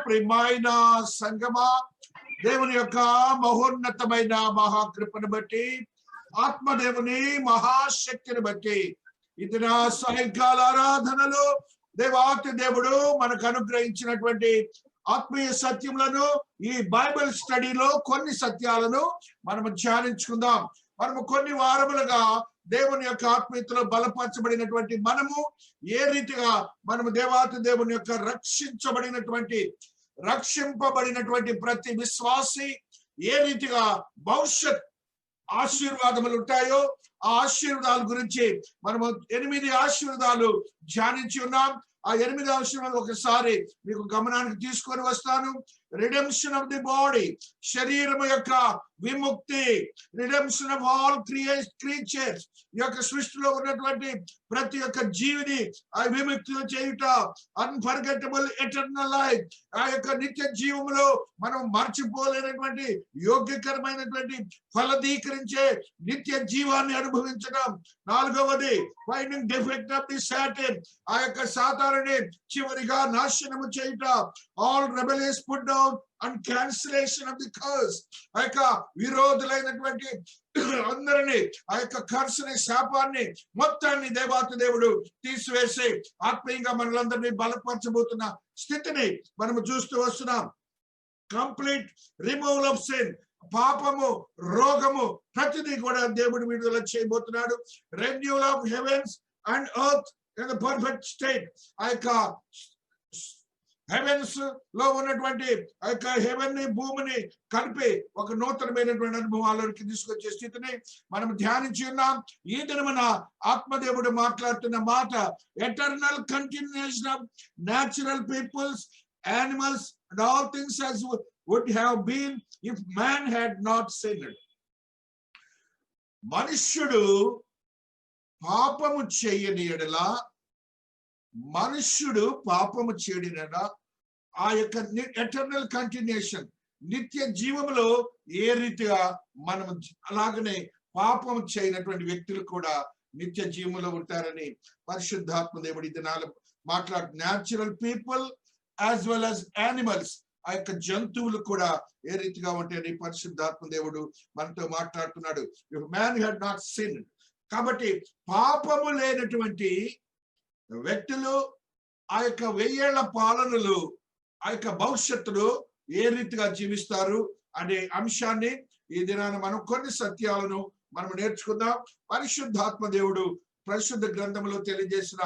ప్రియమైన సంగమా, దేవుని యొక్క మహోన్నతమైన మహాకృపను బట్టి, ఆత్మదేవుని మహాశక్తిని బట్టి ఇది నా సాయంకాల ఆరాధనలో దేవాతి దేవుడు మనకు అనుగ్రహించినటువంటి ఆత్మీయ సత్యములను ఈ బైబిల్ స్టడీలో కొన్ని సత్యాలను మనము ధ్యానించుకుందాం. మనము కొన్ని వారములుగా దేవుని యొక్క ఆత్మీయతలో బలపరచబడినటువంటి మనము ఏ రీతిగా మనము దేవాతి దేవుని యొక్క రక్షింపబడినటువంటి ప్రతి విశ్వాసి ఏ రీతిగా భవిష్యత్ ఆశీర్వాదములు ఉంటాయో ఆ ఆశీర్వాదాల గురించి మనము 8 ఆశీర్వాదాలు ధ్యానించి ఉన్నాం. ఆ 8 ఆశీర్వాదాలు ఒకసారి మీకు గమనానికి తీసుకొని వస్తాను. రిడెంప్షన్ ఆఫ్ ది బాడీ, శరీరము యొక్క విముక్తి, రిడెంప్షన్ ఆఫ్ ఆల్ క్రీచర్స్, ఈ యొక్క సృష్టిలో ఉన్నటువంటి ప్రతి ఒక్క జీవిని ఆ విముక్తి చేయుట, అన్ఫర్గెటబుల్ ఎటర్నల్ లైఫ్, ఆ యొక్క నిత్య జీవములో మనం మర్చిపోలేనటువంటి యోగ్యకరమైనటువంటి ఫలదీకరించే నిత్య జీవాన్ని అనుభవించడం. 4వది finding defect of the Satan, ఆ యొక్క సాతానుని చివరిగా నాశనము చేయుట. All rebellious put down and cancellation of the curse, ఆ యొక్క విరోధులైనటువంటి అందరినీ ఆ యొక్క కర్సుని, శాపాన్ని మొత్తాన్ని దేవాతి దేవుడు తీసివేసి ఆత్మీయంగా మనలందరినీ బలపరచబోతున్న స్థితిని మనము చూస్తూ వస్తున్నాం. కంప్లీట్ రిమూవల్ ఆఫ్ సిన్, పాపము, రోగము ప్రతిదీ కూడా దేవుడు విడుదల చేయబోతున్నాడు. Renewal of heavens and earth in the perfect state, ఆ యొక్క హెవెన్స్ లో ఉన్నటువంటి ఆ యొక్క హెవెన్ ని భూమిని కలిపి ఒక నూతనమైనటువంటి అనుభవాలకి తీసుకొచ్చే స్థితిని మనం ధ్యానించి ఉన్నాం. ఈ దినమున ఆత్మదేవుడు మాట్లాడుతున్న మాట eternal continuation of natural peoples, animals and all things as would have been if man had not sinned. మనుష్యుడు పాపము చేయని ఎడల, మనుష్యుడు పాపము చేయని ఎడల ఆ యొక్క ఎటర్నల్ కంటిన్యూషన్, నిత్య జీవములో ఏ రీతిగా మనం అలాగనే పాపము చేయనటువంటి వ్యక్తులు కూడా నిత్య జీవములో ఉంటారని పరిశుద్ధాత్మ దేవుడి దినాలు మాట్లాడు. Natural people as well as animals, ఆ యొక్క జంతువులు కూడా ఏ రీతిగా ఉంటాయని పరిశుద్ధాత్మ దేవుడు మనతో మాట్లాడుతున్నాడు. If man had not sin, కాబట్టి పాపము లేనటువంటి వ్యక్తులు ఆ యొక్క 1000 ఏళ్ల పాలనలు, ఆ యొక్క భవిష్యత్తులో ఏ రీతిగా జీవిస్తారు అనే అంశాన్ని ఈ దినాన మనం కొన్ని సత్యాలను మనం నేర్చుకుందాం. పరిశుద్ధాత్మ దేవుడు పరిశుద్ధ గ్రంథంలో తెలియజేసిన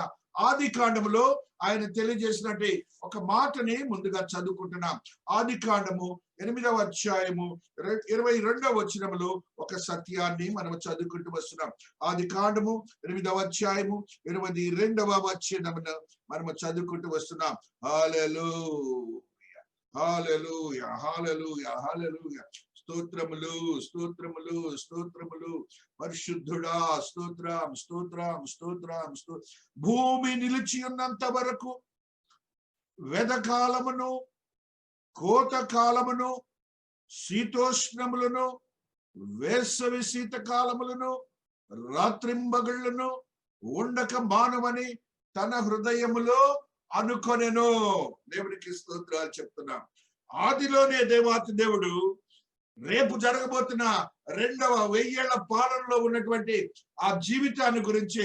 ఆది కాండములో ఆయన తెలియజేసినట్టు ఒక మాటని ముందుగా చదువుకుంటున్నాం. ఆది కాండము 8వ అధ్యాయము 22వ వచనములో ఒక సత్యాన్ని మనం చదువుకుంటూ వస్తున్నాం. ఆది కాండము 8వ అధ్యాయము 22వ వచనమును మనము చదువుకుంటూ వస్తున్నాం. హల్లెలూయా, హల్లెలూయా, హల్లెలూయా, హల్లెలూయా. స్తోత్రములు, స్తోత్రములు, స్తోత్రములు. పరిశుద్ధుడా, స్తోత్రం, స్తోత్రం, స్తోత్రం. భూమి నిలిచి ఉన్నంత వరకు వెదకాలమును, కోతకాలమును, శీతోష్ణములను, వేసవి శీతకాలములను, రాత్రింబగళ్ళను ఉండక మానవని తన హృదయములో అనుకొనెను. దేవునికి స్తోత్రాలు చెప్తున్నాం. ఆదిలోనే దేవాతి దేవుడు రేపు జరగబోతున్న 2వ 1000 ఏళ్ల పాలనలో ఉన్నటువంటి ఆ జీవితాన్ని గురించి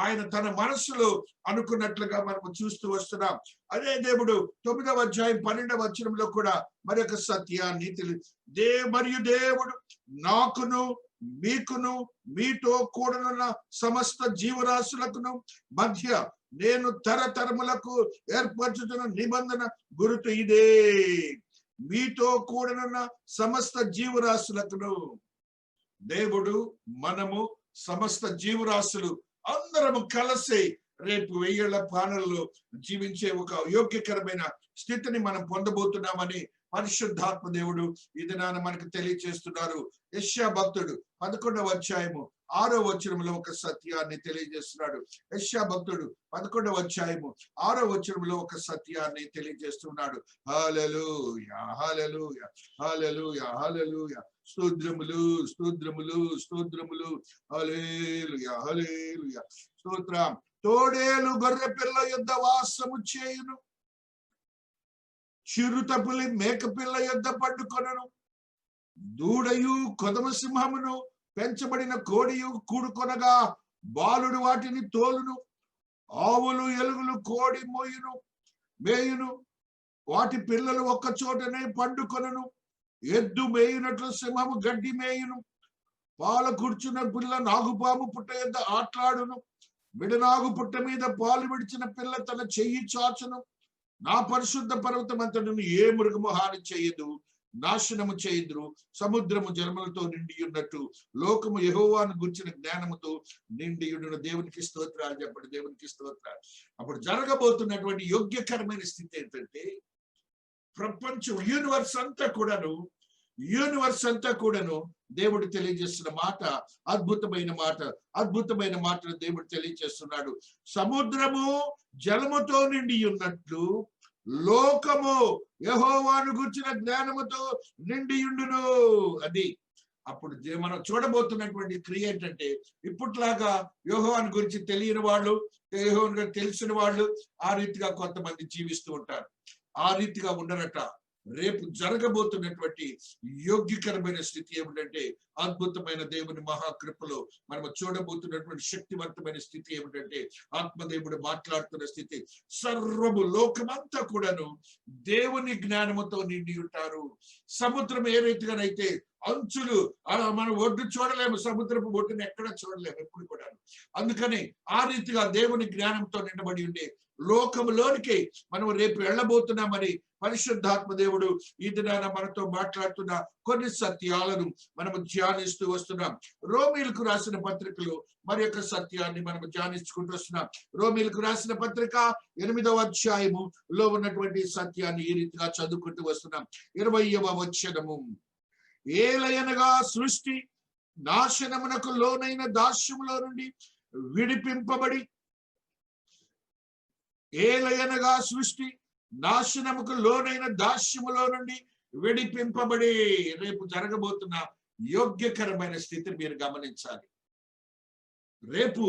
ఆయన తన మనస్సులో అనుకున్నట్లుగా మనము చూస్తూ వస్తున్నాం. అదే దేవుడు 9వ అధ్యాయం 12వ వచనంలో కూడా మరి ఒక సత్యాన్ని మరియు దేవుడు నాకును, మీకును, మీతో కూడనున్న సమస్త జీవరాశులకును మధ్య నేను తరతరములకు ఏర్పరచుతున్న నిబంధన గుర్తు ఇదే, మీతో కూడనున్న సమస్త జీవరాశులకును. దేవుడు, మనము, సమస్త జీవరాశులు అందరము కలిసి రేపు 1000 ఏళ్ల పాలనలో జీవించే ఒక యోగ్యకరమైన స్థితిని మనం పొందబోతున్నామని పరిశుద్ధాత్మ దేవుడు ఈ దినాన మనకు తెలియజేస్తున్నారు. యెషయా భక్తుడు 11వ అధ్యాయము 6వ వచనంలో ఒక సత్యాన్ని తెలియజేస్తున్నాడు. యెషయా భక్తుడు 11వ అధ్యాయము 6వ వచనంలో ఒక సత్యాన్ని తెలియజేస్తున్నాడు. హల్లెలూయా, హల్లెలూయా, హల్లెలూయా, హల్లెలూయా. స్తోత్రములు, స్తోత్రములు, స్తోత్రములు. హల్లెలూయా, హల్లెలూయా. స్తోత్రం. తోడేలు గొర్రె పిల్ల యొద్ద వాసము చేయును, చిరుతపులి మేకపిల్ల యొద్ద పండుకొనను, దూడయు కొదమ సింహమును పెంచబడిన కోడియు కూడుకొనగా బాలుడు వాటిని తోలును. ఆవులు ఎలుగులు కోడి మేయును, వాటి పిల్లలు ఒక్క చోటనే పండుకొనను. ఎద్దు మేయునట్లు సింహము గడ్డి మేయును. పాల కూర్చున్న పిల్ల నాగుపాము పుట్ట యొద్ద ఆట్లాడును. విడనాగు పుట్ట మీద పాలు విడిచిన పిల్ల తన చెయ్యి చాచును. నా పరిశుద్ధ పర్వతం అంతటిని ఏ మృగము హాని చేయదు, నాశనము చేయుదురు. సముద్రము జలములతో నిండి ఉన్నట్టు లోకము యెహోవాను గుర్చిన జ్ఞానముతో నిండి ఉండును. దేవునికి స్తోత్రాలు చెప్పండి, దేవునికి స్తోత్రాలు. అప్పుడు జరగబోతున్నటువంటి యోగ్యకరమైన స్థితి ఏంటంటే, ప్రపంచం యూనివర్స్ అంతా కూడాను దేవుడు తెలియజేస్తున్న మాట అద్భుతమైన మాటను దేవుడు తెలియజేస్తున్నాడు. సముద్రము జలముతో నిండి ఉన్నట్లు లోకము యెహోవాను గుర్చిన జ్ఞానముతో నిండియుండును. అది అప్పుడు మనం చూడబోతున్నటువంటి క్రియ ఏంటంటే, ఇప్పట్లాగా యెహోవాను గురించి తెలియని వాళ్ళు, యెహోవాను గురించి తెలిసిన వాళ్ళు ఆ రీతిగా కొంతమంది జీవిస్తూ ఉంటారు. ఆ రీతిగా ఉండరట. రేపు జరగబోతున్నటువంటి యోగ్యకరమైన స్థితి ఏమిటంటే, అద్భుతమైన దేవుని మహాకృపలో మనము చూడబోతున్నటువంటి శక్తివంతమైన స్థితి ఏమిటంటే, ఆత్మదేవుడు మాట్లాడుతున్న స్థితి. సర్వము లోకమంతా కూడాను దేవుని జ్ఞానముతో నిండి ఉంటారు. సముద్రం ఏ రీతిగానైతే అంచులు మనం ఒడ్డు చూడలేము, సముద్రపు ఒడ్డుని ఎక్కడ చూడలేము ఎప్పుడు కూడా. అందుకని ఆ రీతిగా దేవుని జ్ఞానంతో నిండబడి ఉండే లోకములోనికి మనం రేపు వెళ్ళబోతున్నామని పరిశుద్ధాత్మ దేవుడు ఈ దినాన మనతో మాట్లాడుతున్న కొన్ని సత్యాలను మనము ధ్యానిస్తూ వస్తున్నాం. రోమీలకు రాసిన పత్రికలో మరి యొక్క సత్యాన్ని మనము ధ్యానించుకుంటూ వస్తున్నాం. రోమీలకు రాసిన పత్రిక 8వ అధ్యాయములో ఉన్నటువంటి సత్యాన్ని ఈ రీతిగా చదువుకుంటూ వస్తున్నాం. 20వ వచనము, ఏలయనగా సృష్టి నాశనమునకు లోనైన దాస్యములో నుండి విడిపింపబడి, ఏలయనగా సృష్టి నాశనముకు లోనైన దాస్యములో నుండి విడిపింపబడి, రేపు జరగబోతున్న యోగ్యకరమైన స్థితిని మీరు గమనించాలి. రేపు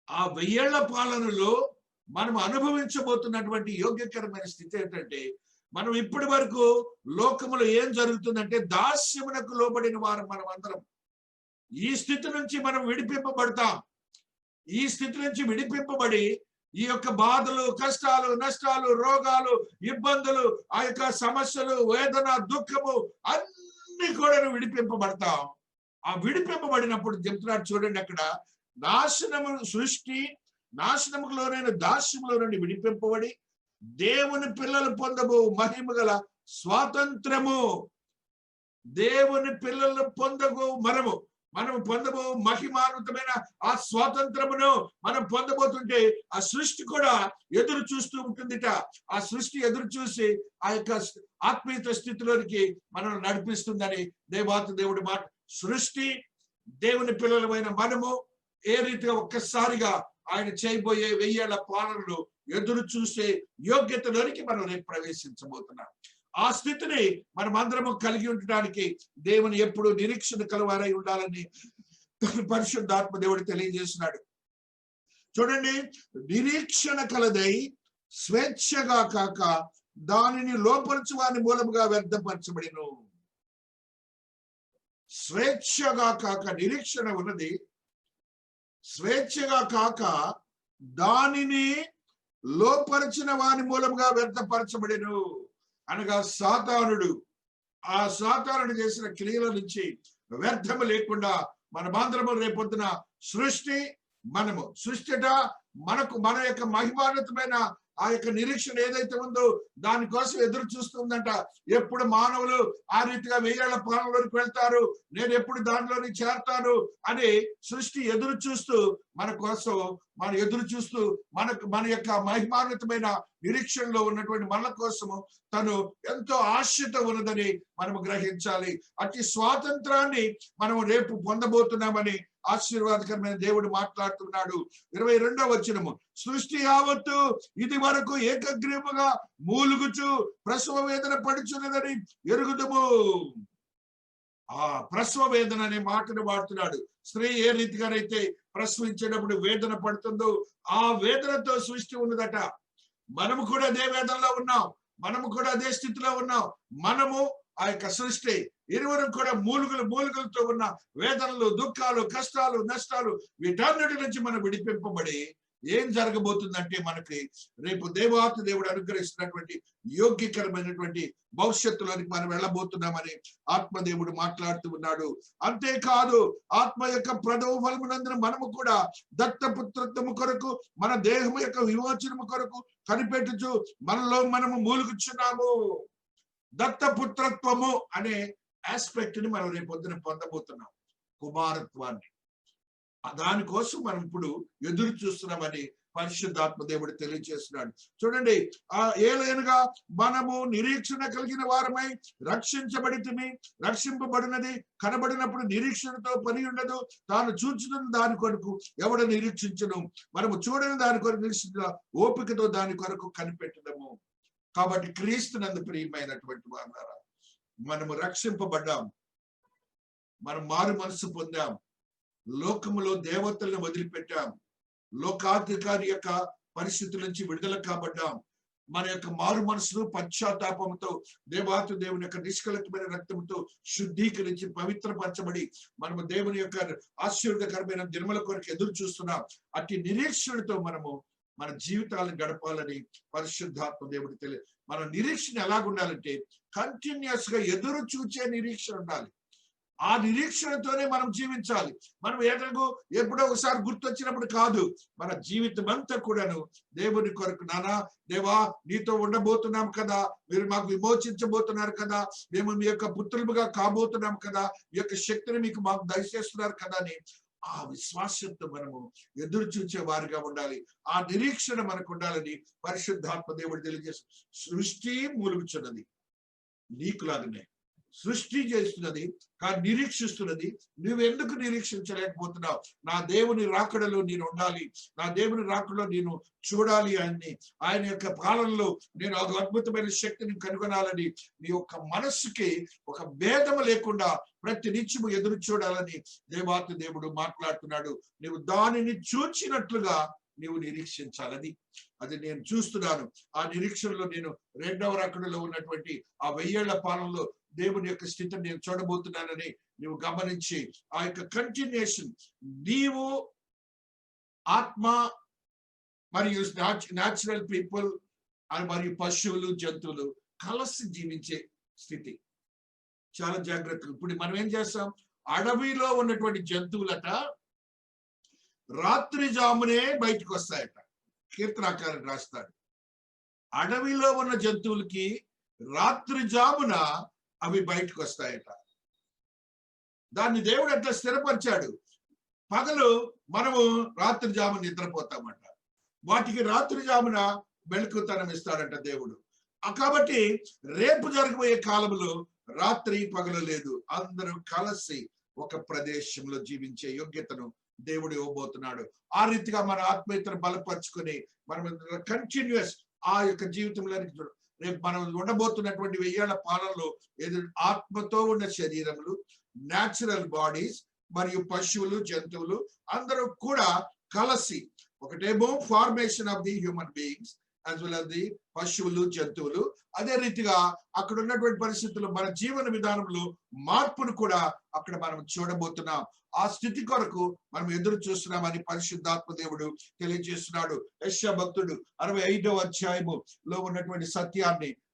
ఆ 1000 ఏళ్ల పాలనలో మనం అనుభవించబోతున్నటువంటి యోగ్యకరమైన స్థితి ఏంటంటే, మనం ఇప్పటి వరకు లోకములో ఏం జరుగుతుందంటే దాస్యమునకు లోబడిన వారు మనం అందరం. ఈ స్థితి నుంచి మనం విడిపింపబడతాం. ఈ స్థితి నుంచి విడిపింపబడి ఈ యొక్క బాధలు, కష్టాలు, నష్టాలు, రోగాలు, ఇబ్బందులు, ఆ యొక్క సమస్యలు, వేదన, దుఃఖము అన్ని కూడా విడిపింపబడతాం. ఆ విడిపింపబడినప్పుడు చెప్తున్నాడు చూడండి, అక్కడ సృష్టి నాశనముకు లోనైన దాస్యములో నుండి విడిపింపబడి దేవుని పిల్లలు పొందబో మహిమ గల స్వాతంత్రము. దేవుని పిల్లలు పొందబో మనం పొందబో మహిమాన్వితమైన ఆ స్వాతంత్రమును మనం పొందబోతుంటే ఆ సృష్టి కూడా ఎదురు చూస్తూ ఉంటుందిట. ఆ సృష్టి ఎదురు చూసి ఆ యొక్క ఆత్మీయత స్థితిలోనికి మనం నడిపిస్తుందని దేవుడి మాట. సృష్టి, దేవుని పిల్లలమైన మనము ఏ రీతిగా ఒక్కసారిగా ఆయన చేయబోయే 1000 ఏళ్ల పాలనలో ఎదురు చూసే యోగ్యతలోనికి మనం రేపు ప్రవేశించబోతున్నాం. ఆ స్థితిని మనం అందరము కలిగి ఉండడానికి దేవుని ఎప్పుడు నిరీక్షణ కలవారై ఉండాలని పరిశుద్ధాత్మ దేవుడు తెలియజేస్తున్నాడు. చూడండి, నిరీక్షణ కలదై స్వేచ్ఛగా కాక దానిని లోపరచు వాని మూలముగా వ్యర్థపరచబడిను. స్వేచ్ఛగా కాక, నిరీక్షణ ఉన్నది, స్వేచ్ఛగా కాక దానిని లోపరిచిన వాని మూలముగా వ్యర్థపరచబడిను. అనగా ఆ సాతానుడు చేసిన క్రియల నుంచి వ్యర్థము లేకుండా మనమందరము రేపొద్దున సృష్టిట మన యొక్క మహిమాన్వితమైన ఆ యొక్క నిరీక్షణ ఏదైతే ఉందో దానికోసం ఎదురు చూస్తుందంట. ఎప్పుడు మానవులు ఆ రీతిగా 1000 ఏళ్ల పాలనలోకి వెళ్తారు, నేను ఎప్పుడు దానిలోని చేరతాను అని సృష్టి ఎదురు చూస్తూ మన కోసం మన యొక్క మహిమాన్వితమైన నిరీక్షణలో ఉన్నటువంటి మన కోసము తను ఎంతో ఆశతో ఉన్నదని మనము గ్రహించాలి. అట్టి స్వాతంత్రాన్ని మనము రేపు పొందబోతున్నామని ఆశీర్వాదకరమైన దేవుడు మాట్లాడుతున్నాడు. 22వ వచనము, సృష్టి యావత్తు ఇది వరకు ఏకగ్రీవముగా మూలుగుచు ప్రసవ వేదన పడుచున్నదని ఎరుగుదము. ఆ ప్రసవ వేదన అనే మాటను వాడుతున్నాడు. స్త్రీ ఏ రీతిగానైతే ప్రసవించేటప్పుడు వేదన పడుతుందో ఆ వేదనతో సృష్టి ఉన్నదట. మనము కూడా అదే వేదనలో ఉన్నాం. మనము కూడా అదే స్థితిలో ఉన్నాం. మనము ఆ యొక్క సృష్టి ఇరువురు కూడా మూలుగులతో ఉన్న వేదనలు, దుఃఖాలు, కష్టాలు, నష్టాలు వీటన్నిటి నుంచి మనం విడిపింపబడి ఏం జరగబోతుందంటే మనకి రేపు దేవాతి దేవుడు అనుగ్రహిస్తున్నటువంటి యోగ్యకరమైనటువంటి భవిష్యత్తులోనికి మనం వెళ్ళబోతున్నామని ఆత్మదేవుడు మాట్లాడుతూ ఉన్నాడు. అంతేకాదు ఆత్మ యొక్క ప్రభు ఫలమునందున మనము కూడా దత్తపుత్రత్వము కొరకు, మన దేహము యొక్క విమోచనము కొరకు కనిపెట్టుచు మనలో మనము మూలుగుచున్నాము. దత్తపుత్రత్వము అనే ఆస్పెక్ట్ ని మనం రేపు పొద్దున పొందబోతున్నాం, కుమారత్వాన్ని. దానికోసం మనం ఇప్పుడు ఎదురు చూస్తున్నామని పరిశుద్ధాత్మ దేవుడు తెలియజేస్తున్నాడు. చూడండి, ఏలైనగా మనము నిరీక్షణ కలిగిన వారమై రక్షించబడితిమి. రక్షింపబడినది కనబడినప్పుడు నిరీక్షణతో పని ఉండదు. తాను చూచుతున్న దాని కొరకు ఎవడు నిరీక్షించను, మనము చూడని దాని కొరకు నిరీక్షించిన ఓపికతో దాని కొరకు కనిపెట్టడము. కాబట్టి క్రీస్తునందు ప్రియమైనటువంటి వారులారా, మనము రక్షింపబడ్డాం, మనం మారు మనసు పొందాం, లోకములో దేవతలను వదిలిపెట్టాం, లోకాధికారి యొక్క పరిస్థితుల నుంచి విడుదల కాబడ్డాం. మన యొక్క మారు మనసును పశ్చాత్తాపంతో దేవాతి దేవుని యొక్క నిష్కలకమైన రక్తంతో శుద్ధీకరించి పవిత్రపరచబడి మనము దేవుని యొక్క ఆశీర్వాదకరమైన దినముల కొరకు ఎదురు చూస్తున్నాం. అట్టి నిరీక్షణతో మనము మన జీవితాలను గడపాలని పరిశుద్ధాత్మ దేవుడు మన నిరీక్షణ ఎలాగుండాలంటే కంటిన్యూస్ గా ఎదురు చూచే నిరీక్షణ ఉండాలి. ఆ నిరీక్షణతోనే మనం జీవించాలి. మనం ఎప్పుడో ఒకసారి గుర్తొచ్చినప్పుడు కాదు, మన జీవితం అంతా కూడాను దేవుని కొరకు, నానా దేవా నీతో ఉండబోతున్నాం కదా, మీరు మాకు విమోచించబోతున్నారు కదా, మేము మీ యొక్క పుత్రులుగా కాబోతున్నాం కదా, మీ యొక్క శక్తిని మీకు మాకు దయచేస్తున్నారు కదా అని ఆ విశ్వాసంతో మనము ఎదురు చూచే వారిగా ఉండాలి. ఆ నిరీక్షణ మనకు ఉండాలని పరిశుద్ధాత్మ దేవుడు తెలియజేస్తుంది. సృష్టి మూలుగుచున్నది, నీకులాగానే సృష్టి చేస్తున్నది, కానీ నిరీక్షిస్తున్నది. నువ్వెందుకు నిరీక్షించలేకపోతున్నావు? నా దేవుని రాకడలో నేను ఉండాలి, నా దేవుని రాకడలో నేను చూడాలి అని, ఆయన యొక్క పాలనలో నేను ఒక అద్భుతమైన శక్తిని కనుగొనాలని నీ యొక్క మనస్సుకి ఒక భేదము లేకుండా ప్రతి నిత్యము ఎదురు చూడాలని దేవాతి దేవుడు మాట్లాడుతున్నాడు. నువ్వు దానిని చూచినట్లుగా నీవు నిరీక్షించాలని, అది నేను చూస్తున్నాను. ఆ నిరీక్షణలో నేను రెండవ రాకడలో ఉన్నటువంటి ఆ 1000 ఏళ్ల పాలనలో దేవుని యొక్క స్థితిని నేను చూడబోతున్నానని నువ్వు గమనించి ఆ యొక్క కంటిన్యూషన్, నీవు ఆత్మ మరియు న్యాచురల్ పీపుల్ మరియు పశువులు, జంతువులు కలిసి జీవించే స్థితి. చాలా జాగ్రత్తగా. ఇప్పుడు మనం ఏం చేస్తాం, అడవిలో ఉన్నటువంటి జంతువులట రాత్రి జామునే బయటకు వస్తాయట. కీర్తనాకారుడు రాస్తాడు, అడవిలో ఉన్న జంతువులకి రాత్రి జామున అవి బయటకు వస్తాయట. దాన్ని దేవుడు అట్లా స్థిరపరిచాడు. పగలు మనము రాత్రి జామున నిద్రపోతామట, వాటికి రాత్రి జామున మెలకుతనం ఇస్తాడంట దేవుడు. కాబట్టి రేపు జరగబోయే కాలంలో రాత్రి పగలు లేదు, అందరూ కలిసి ఒక ప్రదేశంలో జీవించే యోగ్యతను దేవుడు ఇవ్వబోతున్నాడు. ఆ రీతిగా మన ఆత్మీయతను బలపరుచుకొని మనం కంటిన్యూస్ ఆ యొక్క జీవితంలోనికి రేపు మనం ఉండబోతున్నటువంటి 1000 ఏళ్ల పాలనలో ఆత్మతో ఉన్న శరీరములు, న్యాచురల్ బాడీస్ మరియు పశువులు, జంతువులు అందరూ కూడా కలిసి, ఒకటేమో formation of the human beings as well as the పశువులు, జంతువులు. అదే రీతిగా అక్కడ ఉన్నటువంటి పరిస్థితుల్లో మన జీవన విధానంలో మార్పును కూడా అక్కడ మనం చూడబోతున్నాం. ఆ స్థితి కొరకు మనం ఎదురు చూస్తున్నామని పరిశుద్ధాత్మ దేవుడు తెలియజేస్తున్నాడు. యెషయా భక్తుడు 65వ అధ్యాయములో ఉన్నటువంటి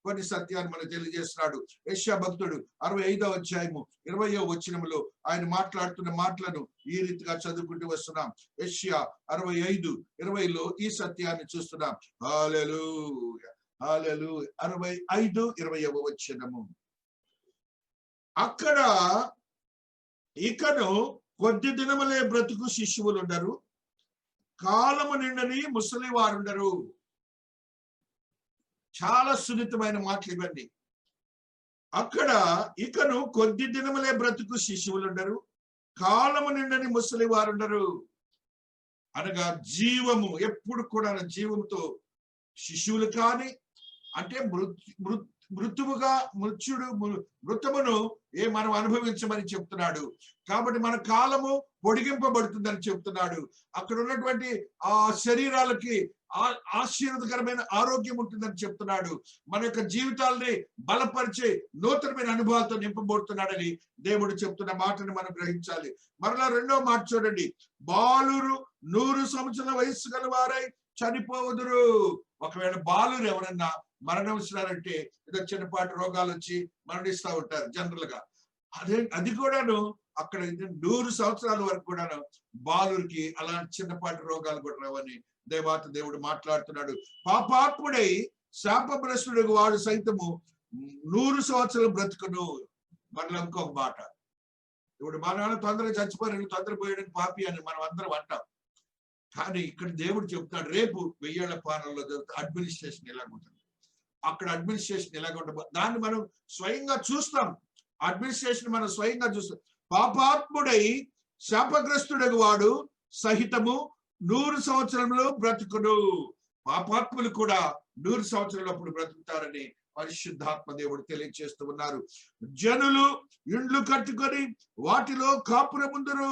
కొన్ని సత్యాన్ని మనకు తెలియజేస్తున్నాడు. యెషయా భక్తుడు 65వ అధ్యాయము 20వ వచనములో ఆయన మాట్లాడుతున్న మాటలను ఈ రీతిగా చదువుకుంటూ వస్తున్నాం. యెషయా 65:20లో ఈ సత్యాన్ని చూస్తున్నాం. హల్లెలూయా, హల్లెలూయా. 65:20వ వచనము. అక్కడ ఇకను కొద్ది దినములే బ్రతుకు శిశువులుండరు, కాలము నిండని ముసలి వారుండరు. చాలా సున్నితమైన మాటలు ఇవ్వండి. అక్కడ ఇకను కొద్ది దినములే బ్రతుకు శిశువులుండరు, కాలము నిండని ముసలి వారుండరు. అనగా జీవము ఎప్పుడు కూడా జీవంతో శిశువులు కానీ, అంటే మృతమును మనం అనుభవించమని చెప్తున్నాడు. కాబట్టి మన కాలము పొడిగింపబడుతుందని చెప్తున్నాడు. అక్కడ ఉన్నటువంటి ఆ శరీరాలకి ఆశీర్వదకరమైన ఆరోగ్యం ఉంటుందని చెప్తున్నాడు. మన యొక్క జీవితాలని బలపరిచే నూతనమైన అనుభవాలతో నింపబడుతున్నాడని దేవుడు చెప్తున్న మాటను మనం గ్రహించాలి. మరలా రెండో మాట చూడండి, బాలురు 100 సంవత్సరాల వయస్సు గల వారై చనిపోవుదురు. ఒకవేళ బాలురు ఎవరన్నా మరణించినారంటే ఏదో చిన్నపాటి రోగాలు వచ్చి మరణిస్తూ ఉంటారు జనరల్ గా. అది కూడాను అక్కడ 100 సంవత్సరాల వరకు కూడాను బాలురికి అలాంటి చిన్నపాటి రోగాలు కూడా రావని దేవుడు మాట్లాడుతున్నాడు. పాపాత్ముడై శాపభ్రష్టుడు వాడు సైతము 100 సంవత్సరాలు బ్రతుకును. మరలా ఇంకొక మాట, ఇప్పుడు మన తొందరగా చచ్చిపోయాడు, తొందరపోయాడని పాపి అని మనం అందరం అంటాం. కానీ ఇక్కడ దేవుడు చెప్తాడు, రేపు 1000 పాలనలో అడ్మినిస్ట్రేషన్ ఎలాగుంటుంది, అక్కడ అడ్మినిస్ట్రేషన్ ఎలాగుంటుంది దాన్ని మనం స్వయంగా చూస్తాం. అడ్మినిస్ట్రేషన్ మనం స్వయంగా చూస్తాం. పాపాత్ముడై శాపగ్రస్తుడగు వాడు సహితము 100 సంవత్సరంలో బ్రతుకును. పాపాత్ములు కూడా 100 సంవత్సరాలప్పుడు బ్రతుకుతారని పరిశుద్ధాత్మ దేవుడు తెలియజేస్తూ ఉన్నారు. జనులు ఇండ్లు కట్టుకొని వాటిలో కాపురముందురు,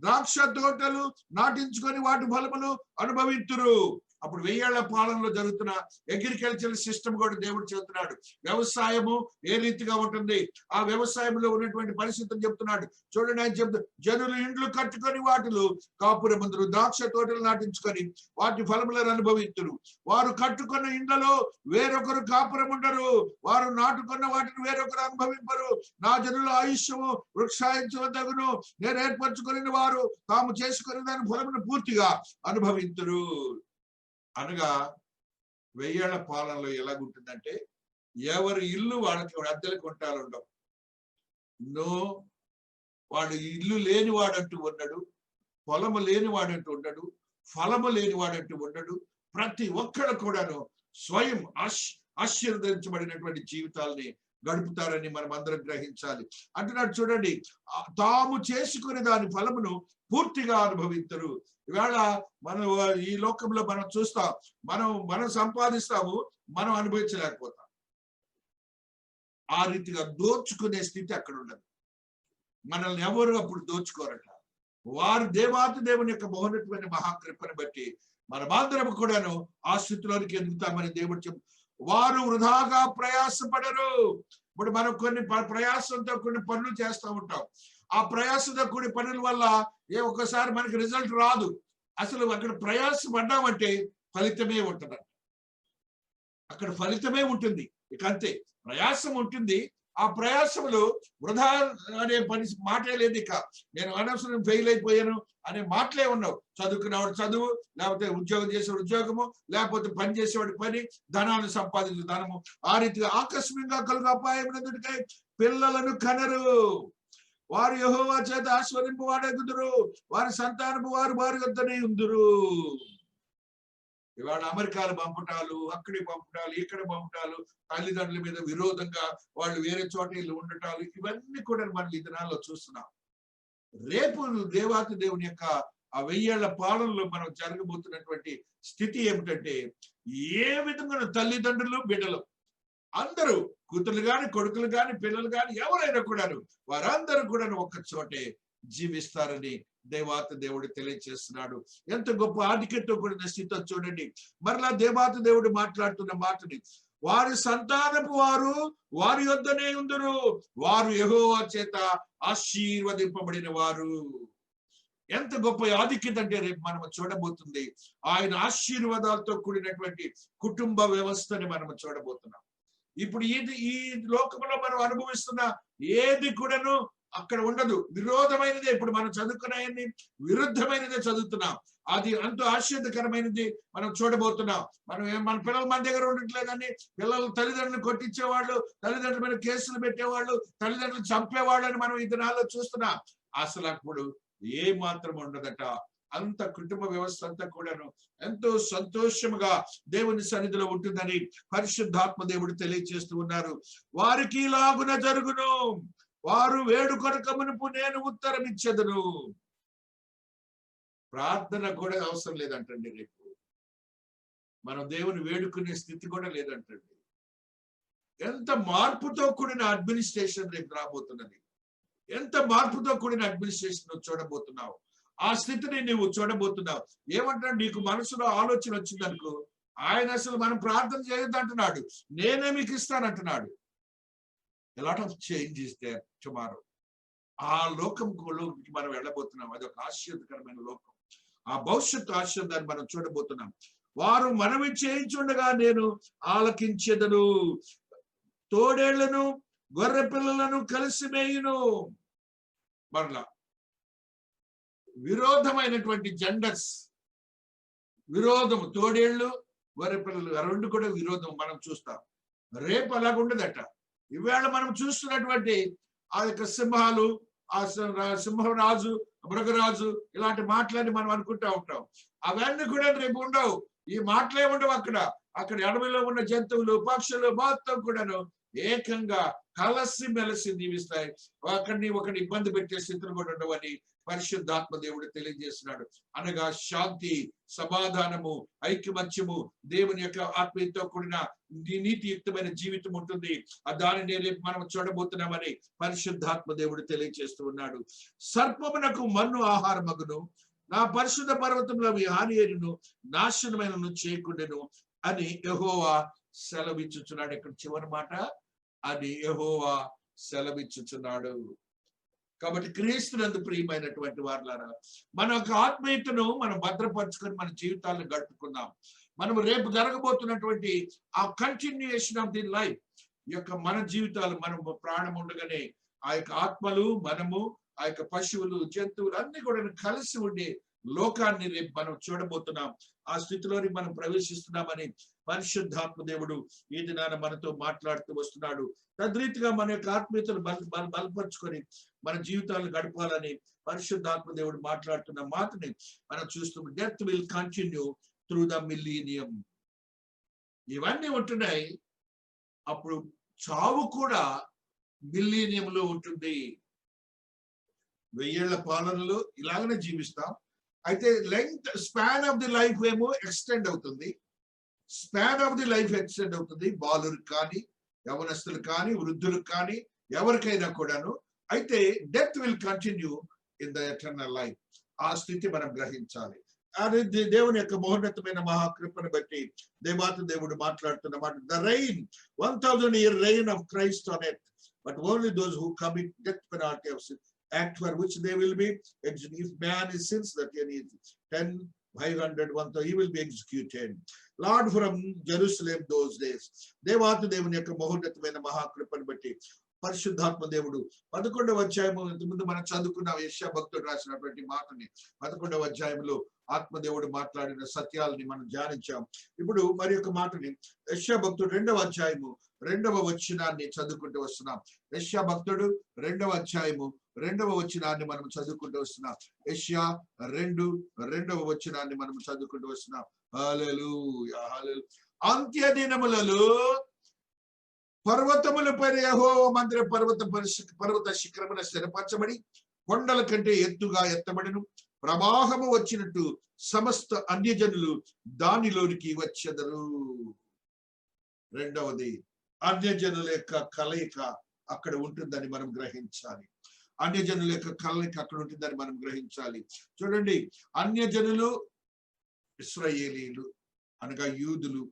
ద్రాక్ష తోటలు నాటించుకొని వాటి ఫలములు అనుభవింతురు. అప్పుడు 1000 పాలనలో జరుగుతున్న అగ్రికల్చర్ సిస్టమ్ కూడా దేవుడు చెబుతున్నాడు. వ్యవసాయము ఏ రీతిగా ఉంటుంది, ఆ వ్యవసాయంలో ఉన్నటువంటి పరిస్థితులు చెప్తున్నాడు. చూడండి, ఆయన చెప్తాడు, జనులు ఇండ్లు కట్టుకొని వాటిలో కాపురముందురు, ద్రాక్ష తోటలు నాటించుకొని వాటి ఫలములను అనుభవింతురు. వారు కట్టుకున్న ఇండ్లలో వేరొకరు కాపురం ఉండరు, వారు నాటుకున్న వాటిని వేరొకరు అనుభవింపరు. నా జనుల ఆయుష్యము వృక్షాయించవదగును, నేను ఏర్పరచుకుని వారు తాము చేసుకుని దాని ఫలమును పూర్తిగా అనుభవింతురు. అనగా 1000 పాలనలో ఎలాగుంటుందంటే, ఎవరి ఇల్లు వాళ్ళకి అద్దెల కొంటాలు ఉండవు. వాడు ఇల్లు లేని వాడంటూ ఉండడు, పొలము లేని వాడంటూ ఉండడు, ఫలము లేని వాడంటూ ఉండడు. ప్రతి ఒక్కడు కూడాను స్వయం ఆశీర్వదించబడినటువంటి జీవితాల్ని గడుపుతారని మనం అందరం గ్రహించాలి. అంటున్నాడు చూడండి, తాము చేసుకునే దాని ఫలమును పూర్తిగా అనుభవించరు. ఇవాళ మనం ఈ లోకంలో మనం చూస్తాం, మనం సంపాదిస్తాము, మనం అనుభవించలేకపోతాం. ఆ రీతిగా దోచుకునే స్థితి అక్కడ ఉండదు. మనల్ని ఎవరు అప్పుడు దోచుకోరట. వారు దేవాతి దేవుని యొక్క మహోన్నతమైన మహాకృపను బట్టి మనమందరం కూడాను ఆ స్థితిలోనికి ఎదుగుతామని దేవుడు వారు వృధాగా ప్రయాసపడరు. ఇప్పుడు మనం కొన్ని ప్రయాసంతో కొన్ని పనులు చేస్తూ ఉంటాం. ఆ ప్రయాసంతో కొన్ని పనుల వల్ల ఒక్కసారి మనకి రిజల్ట్ రాదు. అసలు అక్కడ ప్రయాసం పడ్డామంటే ఫలితమే ఉంటుంది, అక్కడ ఫలితమే ఉంటుంది. ఇక అంతే, ప్రయాసం ఉంటుంది. ఆ ప్రయాసంలో వృధా అనే మాటే లేదు. ఇక నేను అనవసరం ఫెయిల్ అయిపోయాను అనే మాటలే ఉన్నావు. చదువుకునేవాడు చదువు, లేకపోతే ఉద్యోగం చేసేవాడు ఉద్యోగము, లేకపోతే పని చేసేవాడి పని, ధనాన్ని సంపాదించే ధనము. ఆ రీతిగా ఆకస్మికంగా కలుగు అపాయమునకై పిల్లలను కనరు. వారు యెహోవా చేత ఆశీర్వదింపబడుదురు, వారి సంతానము వారు వారి వద్దనే ఉందురు. ఇవాళ అమెరికాలు పంపటాలు, అక్కడి పంపటాలు, ఇక్కడ పంపటాలు, తల్లిదండ్రుల మీద విరోధంగా వాళ్ళు వేరే చోట ఇల్లు ఉండటాలు, ఇవన్నీ కూడా మనం ఈ దినాల్లో చూస్తున్నాం. రేపు దేవాతి దేవుని యొక్క ఆ 1000 పాలనలో మనం జరగబోతున్నటువంటి స్థితి ఏమిటంటే, ఏ విధంగా తల్లిదండ్రులు బిడ్డలు అందరూ, కూతురు గాని కొడుకులు గాని పిల్లలు గాని ఎవరైనా కూడాను వారందరూ కూడాను ఒక్క చోటే జీవిస్తారని దేవాతి దేవుడు తెలియజేస్తున్నాడు. ఎంత గొప్ప ఆధిక్యతతో కూడిన స్థితి చూడండి. మరలా దేవాతి దేవుడు మాట్లాడుతున్న మాటని, వారి సంతానపు వారు వారి యొద్దనే ఉందురు, వారు యెహోవా చేత ఆశీర్వదింపబడిన వారు. ఎంత గొప్ప ఆధిక్యత అంటే రేపు మనం చూడబోతుంది. ఆయన ఆశీర్వాదాలతో కూడినటువంటి కుటుంబ వ్యవస్థని మనం చూడబోతున్నాం. ఇప్పుడు ఈ లోకంలో మనం అనుభవిస్తున్న ఏది కూడాను అక్కడ ఉండదు, విరోధమైనదే. ఇప్పుడు మనం చదువుకున్నాయన్ని విరుద్ధమైనదే చదువుతున్నాం. అది అంత ఆశ్చర్యకరమైనది మనం చూడబోతున్నాం. మన పిల్లలు మన దగ్గర ఉండట్లేదని పిల్లలు తల్లిదండ్రులు కొట్టించేవాళ్ళు, తల్లిదండ్రుల మీద కేసులు పెట్టేవాళ్ళు, తల్లిదండ్రులు చంపేవాళ్ళు అని మనం ఈ దినాల్లో చూస్తున్నాం. అసలు అప్పుడు ఏ మాత్రం ఉండదట. అంత కుటుంబ వ్యవస్థ అంతా కూడాను ఎంతో సంతోషముగా దేవుని సన్నిధిలో ఉంటుందని పరిశుద్ధాత్మ దేవుడు తెలియజేస్తూ ఉన్నారు. వారికి ఇలాగున జరుగును, వారు వేడుకొనక మునుపు నేను ఉత్తరం ఇచ్చేదను. ప్రార్థన కూడా అవసరం లేదంటండి. రేపు మనం దేవుని వేడుకునే స్థితి కూడా లేదంటండి. ఎంత మార్పుతో కూడిన అడ్మినిస్ట్రేషన్ రేపు రాబోతున్నది. ఎంత మార్పుతో కూడిన అడ్మినిస్ట్రేషన్ చూడబోతున్నావు. ఆ స్థితిని నువ్వు చూడబోతున్నావు. ఏమంటాడు? నీకు మనసులో ఆలోచన వచ్చిందనుకో, ఆయన అసలు మనం ప్రార్థన చేయొద్దు అంటున్నాడు, నేనే మీకు ఇస్తానంటున్నాడు. Lot of change is there tomorrow. ఆ లోకంలోకి మనం వెళ్ళబోతున్నాం. అదొక ఆశ్చర్యకరమైన లోకం. ఆ భవిష్యత్తు ఆశ్చర్యాన్ని మనం చూడబోతున్నాం. వారు మనవి చేయించుండగా నేను ఆలకించెదను, తోడేళ్లను గొర్రె పిల్లలను కలిసి మేయును. మరలా విరోధమైనటువంటి జెండర్స్, విరోధము, తోడేళ్లు గొర్రె పిల్లలు రెండు కూడా విరోధం మనం చూస్తాం. రేపు అలాగుండదట. ఈవేళ మనం చూస్తున్నటువంటి ఆ యొక్క సింహాలు, ఆ సింహరాజు, మృగరాజు, ఇలాంటి మాటలన్నీ మనం అనుకుంటా ఉంటాం. అవన్నీ కూడా రేపు ఉండవు. ఈ మాటలే ఉండవు. అక్కడ అడవిలో ఉన్న జంతువులు, పక్షులు మొత్తం కూడాను ఏకంగా కలసి మెలసి జీవిస్తాయి. ఒకరిని ఇబ్బంది పెట్టే స్థితులు కూడా ఉండవని పరిశుద్ధాత్మ దేవుడు తెలియజేస్తున్నాడు. అనగా శాంతి, సమాధానము, ఐక్యమత్యము, దేవుని యొక్క ఆత్మీయతో కూడిన నీతియుక్తమైన జీవితం ఉంటుంది. దానిని రేపు మనం చూడబోతున్నామని పరిశుద్ధాత్మ దేవుడు తెలియజేస్తూ ఉన్నాడు. సర్పమునకు మన్ను ఆహారమగును, నా పరిశుద్ధ పర్వతంలో అవి హానియరును నాశనమైనను చేయకుండాను అని యెహోవా సెలవిచ్చుచున్నాడు. ఇక్కడ చివరి మాట, అని యెహోవా సెలవిచ్చుచున్నాడు. కాబట్టి క్రీస్తునందు ప్రియమైనటువంటి వారులారా, మన యొక్క ఆత్మీయతను మనం భద్రపరుచుకొని మన జీవితాలను గడుపుకుందాం. మనం రేపు జరగబోతున్నటువంటి ఆ కంటిన్యూయేషన్ ఆఫ్ ది లైఫ్ యొక్క మన జీవితాలు, మనం ప్రాణం ఉండగానే ఆ యొక్క ఆత్మలు, మనము, ఆ యొక్క పశువులు, జంతువులు అన్ని కూడా కలిసి ఉండే లోకాన్ని రేపు మనం చూడబోతున్నాం. ఆ స్థితిలోని మనం ప్రవేశిస్తున్నామని పరిశుద్ధాత్మ దేవుడు ఈ దినాన మనతో మాట్లాడుతూ వస్తున్నాడు. తద్రీతిగా మన యొక్క ఆత్మీయతను బలపరుచుకొని మన జీవితాలను గడపాలని పరిశుద్ధాత్మ దేవుడు మాట్లాడుతున్న మాటని మనం చూస్తూ, death will continue through the millennium. ఇవన్నీ ఉంటున్నాయి. అప్పుడు చావు కూడా మిలీనియంలో ఉంటుంది. 1000 ఏళ్ల పాలనలో ఇలాగనే జీవిస్తాం. అయితే length, span of the life ఏమో ఎక్స్టెండ్ అవుతుంది. బాలులకు కానీ, యవనస్తులకు కానీ, వృద్ధులకు కానీ, ఎవరికైనా కూడాను. అయితే death will continue in the eternal life. ఆ స్థితి మనం గ్రహించాలి. అది దేవుని యొక్క మహోన్నతమైన మహాకృపను బట్టి దేవుడు మాట్లాడుతున్న మాట, the rain 1000 year reign of Christ on earth, but only those who commit death penalty of sin, act for which they will be, if man is sins that he is 10, 500, 1000, he will be executed. Lord, from Jerusalem those days. దేవుని యొక్క మహోన్నతమైన మహాకృపను బట్టి పరిశుద్ధాత్మ దేవుడు 11వ అధ్యాయము ఇంతకుముందు మనం చదువుకున్న యెషయా భక్తుడు రాసినటువంటి మాటని 11వ అధ్యాయంలో ఆత్మదేవుడు మాట్లాడిన సత్యాలని మనం ధ్యానించాం. ఇప్పుడు మరి యొక్క మాటని యెషయా భక్తుడు 2వ అధ్యాయము 2వ వచనాన్ని చదువుకుంటూ వస్తున్నాం. యెషయా భక్తుడు 2వ అధ్యాయము 2వ వచనాన్ని మనం చదువుకుంటూ వస్తున్నాం. యెషయా 2:2 వచనాన్ని మనం చదువుకుంటూ వస్తున్నాం. హల్లెలూయా, హల్లెలూయా. అంత్య దినములలో పర్వతములపై యెహోవా మందిర పర్వత శిఖరమున స్థిరపరచబడి కొండల కంటే ఎత్తుగా ఎత్తబడిను. ప్రవాహము వచ్చినట్టు సమస్త అన్యజనులు దానిలోనికి వచ్చెదరు. రెండవది, అన్యజనుల యొక్క కలయిక అక్కడ ఉంటుందని మనం గ్రహించాలి. అన్యజనుల యొక్క కలయిక అక్కడ ఉంటుందని మనం గ్రహించాలి. చూడండి, అన్యజనులు, ఇశ్రాయేలీయులు అనగా యూదులు,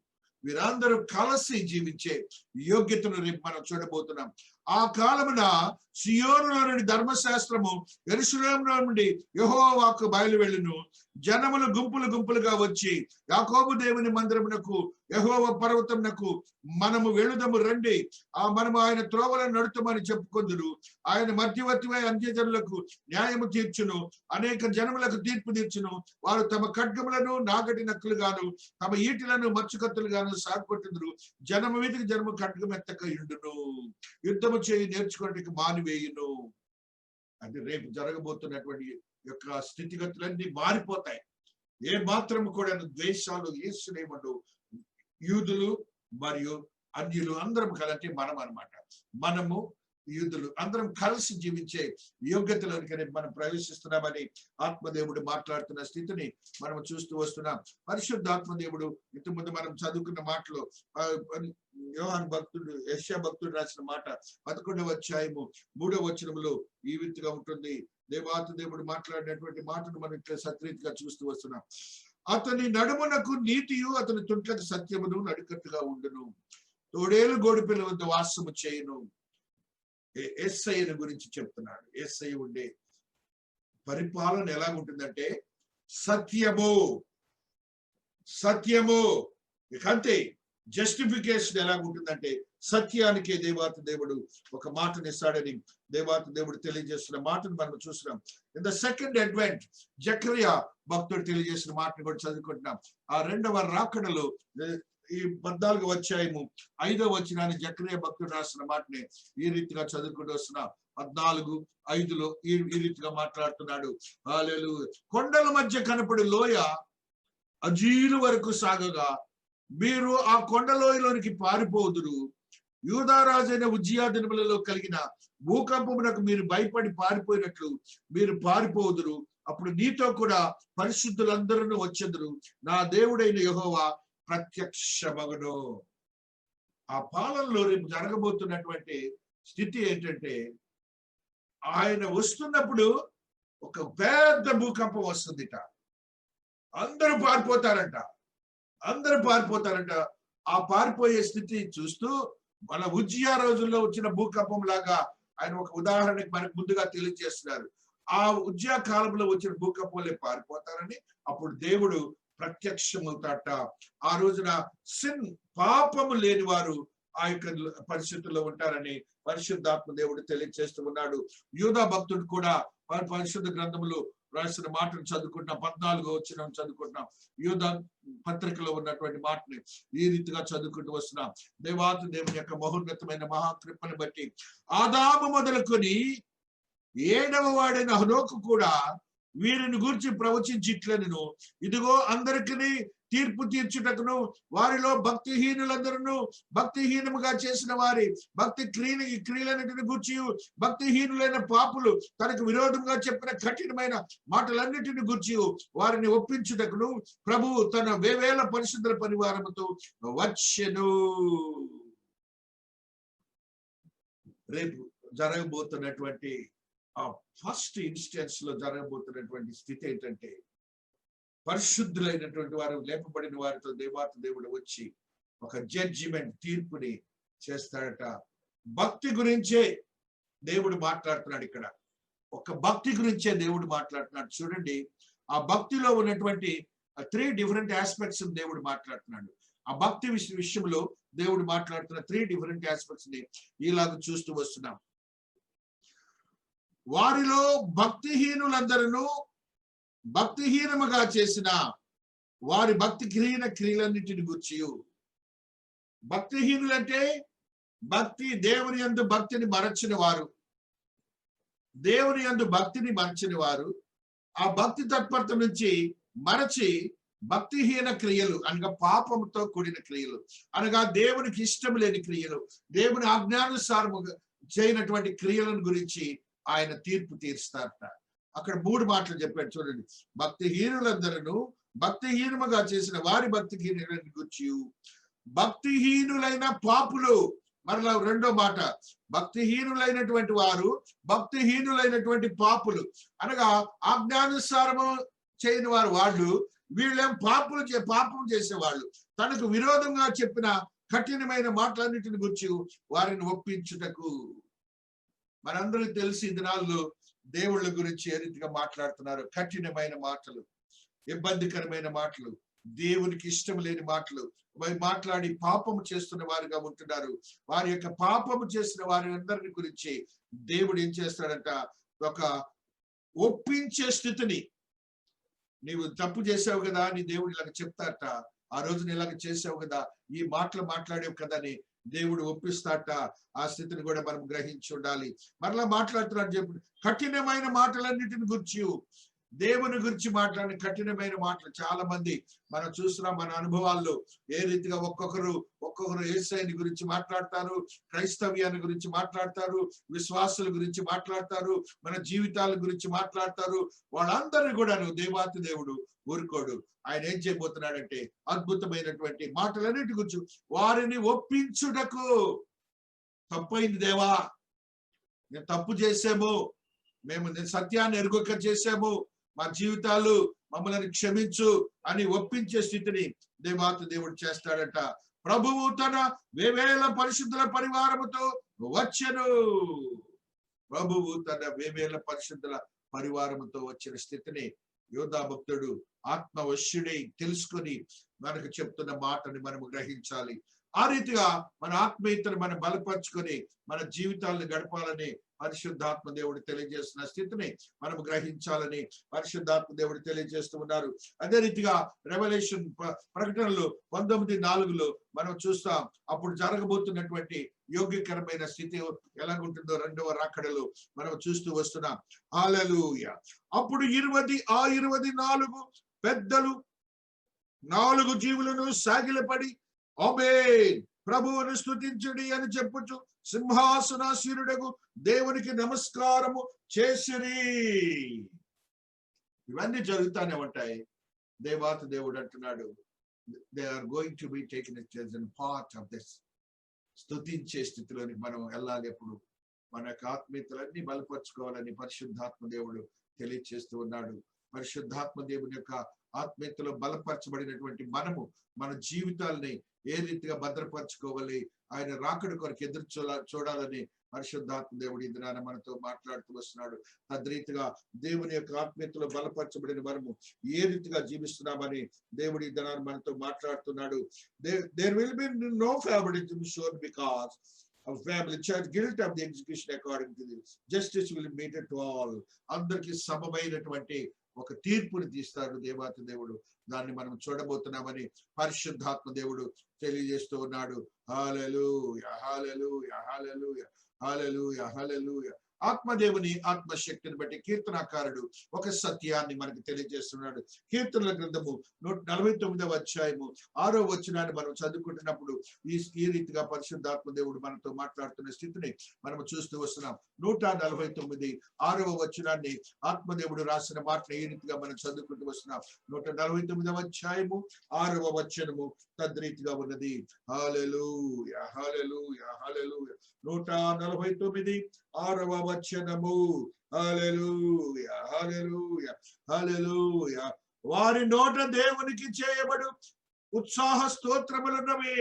వీరందరూ కలిసి జీవించే యోగ్యతను రేపు మనం చూడబోతున్నాం. ఆ కాలమున సియోనులో నుండి ధర్మశాస్త్రము, యెరూషలేములో నుండి యెహోవా వాక్కు బయలువెళ్ళును. జనములు గుంపులు గుంపులుగా వచ్చి యాకోబు దేవుని మందిరమునకు, యెహోవా పర్వతమునకు మనము వెళుదము రండి, మనము ఆయన త్రోవలను నడుతుమని చెప్పుకొందురు. ఆయన మధ్యవర్తివై అన్యజనులకు న్యాయము తీర్చును, అనేక జనములకు తీర్పు తీర్చును. వారు తమ ఖడ్గములను నాగటి నక్కులుగాను, తమ ఈటిలను మచ్చుకత్తులుగాను సాగుకొట్టుదురు. జనము వీధికి జనము ఖడ్గం ఎత్తక ఉండును, యుద్ధము చేయి నేర్చుకోవడానికి మానివేయును. అది రేపు జరగబోతున్నటువంటి యొక్క స్థితిగతులన్నీ మారిపోతాయి. ఏ మాత్రం కూడా ద్వేషాలు యేసునేమడు, యూదులు మరియు అన్యులు అందరం కలంటే మనం అన్నమాట. మనము యూదులు అందరం కలిసి జీవించే యోగ్యతలోనికి మనం ప్రవేశిస్తున్నామని ఆత్మదేవుడు మాట్లాడుతున్న స్థితిని మనం చూస్తూ వస్తున్నాం. పరిశుద్ధాత్మదేవుడు ఇంతకుముందు మనం చదువుకున్న మాటలు యోహాను భక్తుడు యెషయా భక్తుడు రాసిన మాట 11వ అధ్యాయము 3వ వచనంలో ఈ రీతిగా ఉంటుంది. దేవుడు మాట్లాడినటువంటి మాటను మనం ఇక్కడ సత్రీతిగా చూస్తూ వస్తున్నాం. అతని నడుమునకు నీతియు అతని తుంట్లకు సత్యమును నడుకట్టుగా ఉండును. తోడేలు గోడిపిల్ల వద్ద వాసము చేయును. యేసయ్యను గురించి చెప్తున్నాడు. యేసయ్య ఉండే పరిపాలన ఎలాగుంటుందంటే సత్యము సత్యము. అంతే. జస్టిఫికేషన్ ఎలాగుంటుందంటే సత్యానికి దేవుడు ఒక మాటను ఇస్తాడని దేవుడు తెలియజేస్తున్న మాటను మనం చూస్తున్నాం. ఇన్ ద సెకండ్ అడ్వెంట్ జకరియా భక్తుడు తెలియజేసిన మాటను కూడా చదువుకుంటున్నాం. ఆ రెండవ రాకడలో ఈ 14వ అధ్యాయము 5వ వచనాన్ని జకరియా భక్తుడు రాసిన మాటని ఈ రీతిగా చదువుకుంటూ వస్తున్నా. 14:5లో ఈ రీతిగా మాట్లాడుతున్నాడు. హల్లెలూయా. కొండల మధ్య కనపడి లోయ అజీలు వరకు సాగగా మీరు ఆ కొండలోయలోనికి పారిపోదురు. యూదారాజైన ఉజ్జియా దినములలో కలిగిన భూకంపమునకు మీరు భయపడి పారిపోయినట్లు మీరు పారిపోదురు. అప్పుడు నీతో కూడా పరిశుద్ధులందరూ వచ్చెదరు. నా దేవుడైన యెహోవా ప్రత్యక్షమగును. ఆ పాలనలో రేపు జరగబోతున్నటువంటి స్థితి ఏంటంటే ఆయన వస్తున్నప్పుడు ఒక పెద్ద భూకంపం వస్తుందిట. అందరూ పారిపోతారంట. ఆ పారిపోయే స్థితి చూస్తూ మన ఉజ్జియా రోజుల్లో వచ్చిన భూకంపం లాగా ఆయన ఒక ఉదాహరణకి మనకు ముందుగా తెలియజేస్తున్నారు. ఆ ఉజ్జియా కాలంలో వచ్చిన భూకంపంలో పారిపోతారని అప్పుడు దేవుడు ప్రత్యక్షమవుతాట. ఆ రోజున పాపము లేని వారు ఆ యొక్క పరిస్థితుల్లో ఉంటారని పరిశుద్ధాత్మ దేవుడు తెలియజేస్తూ ఉన్నాడు. యూదా భక్తుడు కూడా పరిశుద్ధ గ్రంథములు రాసిన మాటను చదువుకుంటున్నాం. 14వ వచనం చదువుకుంటున్నాం. యూదా పత్రికలో ఉన్నటువంటి మాటని ఈ రీతిగా చదువుకుంటూ వస్తున్నాం. దేవుని యొక్క మహోన్నతమైన మహాకృపను బట్టి ఆదాము మొదలుకొని 7వ వాడైన హనోకు కూడా వీరిని గురించి ప్రవచించిట్లను. ఇదిగో అందరికీ తీర్పు తీర్చుటకును వారిలో భక్తిహీనులందరూ భక్తిహీనముగా చేసిన వారి భక్తి క్రియలన్నిటిని గూర్చి భక్తిహీనులైన పాపులు తనకు విరోధంగా చెప్పిన కఠినమైన మాటలన్నిటిని గూర్చి వారిని ఒప్పించుటకును ప్రభువు తన వేవేల పరిశుద్ధుల పరివారముతో వచ్చెను. రేపు జరగబోతున్నటువంటి ఆ ఫస్ట్ ఇన్స్టెన్స్ లో జరగబోతున్నటువంటి స్థితి ఏంటంటే పరిశుద్ధులైనటువంటి వారు లేపబడిన వారితో దేవుడు వచ్చి ఒక జడ్జిమెంట్ తీర్పుని చేస్తాడట. భక్తి గురించే దేవుడు మాట్లాడుతున్నాడు. ఇక్కడ ఒక భక్తి గురించే దేవుడు మాట్లాడుతున్నాడు. చూడండి, ఆ భక్తిలో ఉన్నటువంటి 3 డిఫరెంట్ ఆస్పెక్ట్స్ దేవుడు మాట్లాడుతున్నాడు. ఆ భక్తి విషయంలో దేవుడు మాట్లాడుతున్న 3 డిఫరెంట్ ఆస్పెక్ట్స్ ని ఇలాగ చూస్తూ వస్తున్నాం. వారిలో భక్తిహీనులందరూ భక్తిహీనముగా చేసిన వారి భక్తి క్రియలన్నిటిని గూర్చి. భక్తిహీనులంటే దేవుని యందు భక్తిని మరచిన వారు ఆ భక్తి తత్పరత నుంచి మరచి భక్తిహీన క్రియలు అనగా పాపంతో కూడిన క్రియలు అనగా దేవునికి ఇష్టం లేని క్రియలు, దేవుని ఆజ్ఞానుసారముగా చేయనటువంటి క్రియలను గురించి ఆయన తీర్పు తీరుస్తారట. అక్కడ 3 మాటలు చెప్పాడు. చూడండి, భక్తిహీనులందరూ భక్తిహీనముగా చేసిన వారి భక్తిహీనులని గురించి, భక్తిహీనులైన పాపులు. మరలా రెండో మాట, భక్తిహీనులైనటువంటి వారు భక్తిహీనులైనటువంటి పాపులు అనగా ఆజ్ఞానుసారము చేయని వాళ్ళు వీళ్ళేం పాపం చేసేవాళ్ళు. తనకు విరోధంగా చెప్పిన కఠినమైన మాటలన్నిటిని గురించి వారిని ఒప్పించుటకు. మనందరికీ తెలిసి ఈ దినాల్లో దేవుళ్ళ గురించి ఏ రీతిగా మాట్లాడుతున్నారు. కఠినమైన మాటలు, ఇబ్బందికరమైన మాటలు, దేవునికి ఇష్టం లేని మాటలు మాట్లాడి పాపము చేస్తున్న వారిగా ఉంటున్నారు. వారి యొక్క పాపము చేసిన వారి అందరిని గురించి దేవుడు ఏం చేస్తాడంట, ఒక ఒప్పించే స్థితిని. నీవు తప్పు చేసావు కదా అని దేవుడు ఇలాగ చెప్తాట. ఆ రోజున ఇలాగ చేసావు కదా, ఈ మాటలు మాట్లాడేవు కదా అని దేవుడు ఒప్పిస్తాట. ఆ స్థితిని కూడా మనం గ్రహించి ఉండాలి. మరలా మాట్లాడుతున్నాడు చెప్పు, కఠినమైన మాటలన్నిటిని గురించి దేవుని గురించి మాట్లాడిన కఠినమైన మాటలు చాలా మంది మనం చూస్తున్నాం. మన అనుభవాల్లో ఏ రీతిగా ఒక్కొక్కరు యేసయ్యని గురించి మాట్లాడతారు, క్రైస్తవ్యాన్ని గురించి మాట్లాడతారు, విశ్వాసుల గురించి మాట్లాడతారు, మన జీవితాల గురించి మాట్లాడతారు. వాళ్ళందరినీ కూడా దేవాతి దేవుడు ఊరుకోడు. ఆయన ఏం చేయబోతున్నాడంటే అద్భుతమైనటువంటి మాటలన్నిటి గురించి వారిని ఒప్పించుటకు, తప్పైంది దేవా, నేను తప్పు చేసాము, మేము సత్యాన్ని ఎరుగక చేసాము, మా జీవితాలు మమ్మల్ని క్షమించు అని ఒప్పించే స్థితిని దేవాతి దేవుడు చేస్తాడట. ప్రభువు తన వేవేల పరిశుద్ధుల పరివారముతో వచ్చెను. ప్రభువు తన వేవేల పరిశుద్ధుల పరివారముతో వచ్చిన స్థితిని యోధా భక్తుడు ఆత్మవశ్యుడై తెలుసుకొని మనకు చెప్తున్న మాటని మనము గ్రహించాలి. ఆ రీతిగా మన ఆత్మీయతను మనం బలపరుచుకొని మన జీవితాలను గడపాలని పరిశుద్ధాత్మ దేవుడు తెలియజేస్తున్న స్థితిని మనం గ్రహించాలని పరిశుద్ధాత్మ దేవుడు తెలియజేస్తూ ఉన్నారు. అదే రీతిగా రెవల్యూషన్ ప్రకటనలు 19:4 మనం చూస్తాం. అప్పుడు జరగబోతున్నటువంటి యోగ్యకరమైన స్థితి ఎలాగుంటుందో రెండవ రాకడలో మనం చూస్తూ వస్తున్నాం. హల్లెలూయా. అప్పుడు 24 పెద్దలు 4 జీవులను సాగిలపడి ఆమేన్, ప్రభువును స్తుతించుడి అని చెప్పుచు సింహాసనాసీనుడగు దేవునికి నమస్కారము చేసిరి. ఇవన్నీ జరుగుతానే ఉంటాయి. దేవాతి దేవుడు అంటున్నాడు, they are going to be taken as an part of this. స్తుతించే స్థితిలోనికి మనం వెళ్ళాలి. ఎప్పుడు మన యొక్క ఆత్మీయతలన్నీ బలపరుచుకోవాలని పరిశుద్ధాత్మ దేవుడు తెలియజేస్తూ ఉన్నాడు. పరిశుద్ధాత్మ దేవుని యొక్క ఆత్మీయతలో బలపరచబడినటువంటి మనము మన జీవితాలని ఏ రీతిగా భద్రపరచుకోవాలి, ఆయన రాకడ కొరకు ఎదురు చూడాలని పరిశుద్ధాత్మ దేవుడు ఈ దినాన మనతో మాట్లాడుతూ వస్తున్నాడు. తద్రీతిగా దేవుని యొక్క ఆత్మీయతలో బలపరచబడిన మనము ఏ రీతిగా జీవిస్తున్నామని దేవుడు ఈ దినాన్ని మనతో మాట్లాడుతున్నాడు. There will be no favoritism shown because of family church guilt of the execution according to this justice will meet to all. అందరికి సమమైనటువంటి ఒక తీర్పుని తీస్తాడు దేవాతి దేవుడు. దాన్ని మనం చూడబోతున్నామని పరిశుద్ధాత్మ దేవుడు తెలియజేస్తూ ఉన్నాడు. హల్లెలూయా, హల్లెలూయా, హల్లెలూయా, హల్లెలూయా, హల్లెలూయా. ఆత్మదేవుని ఆత్మశక్తిని బట్టి కీర్తనాకారుడు ఒక సత్యాన్ని మనకు తెలియజేస్తున్నాడు. కీర్తనల గ్రంథము 149వ అధ్యాయము 6వ వచనాన్ని మనం చదువుకుంటున్నప్పుడు ఈ రీతిగా పరిశుద్ధాత్మ దేవుడు మనతో మాట్లాడుతున్న స్థితిని మనం చూస్తూ వస్తున్నాం. 149 6వ వచనాన్ని ఆత్మదేవుడు రాసిన మాటలు ఈ రీతిగా మనం చదువుకుంటూ వస్తున్నాం. 149వ అధ్యాయము 6వ వచనము తద్రీతిగా ఉన్నది. హల్లెలూయా, హల్లెలూయా, హల్లెలూయా. 149 6వ వచనము. హల్లెలూయా, హల్లెలూయా, హల్లెలూయా. వారి నోట దేవునికి చేయబడు ఉత్సాహ స్తోత్రములున్నవి.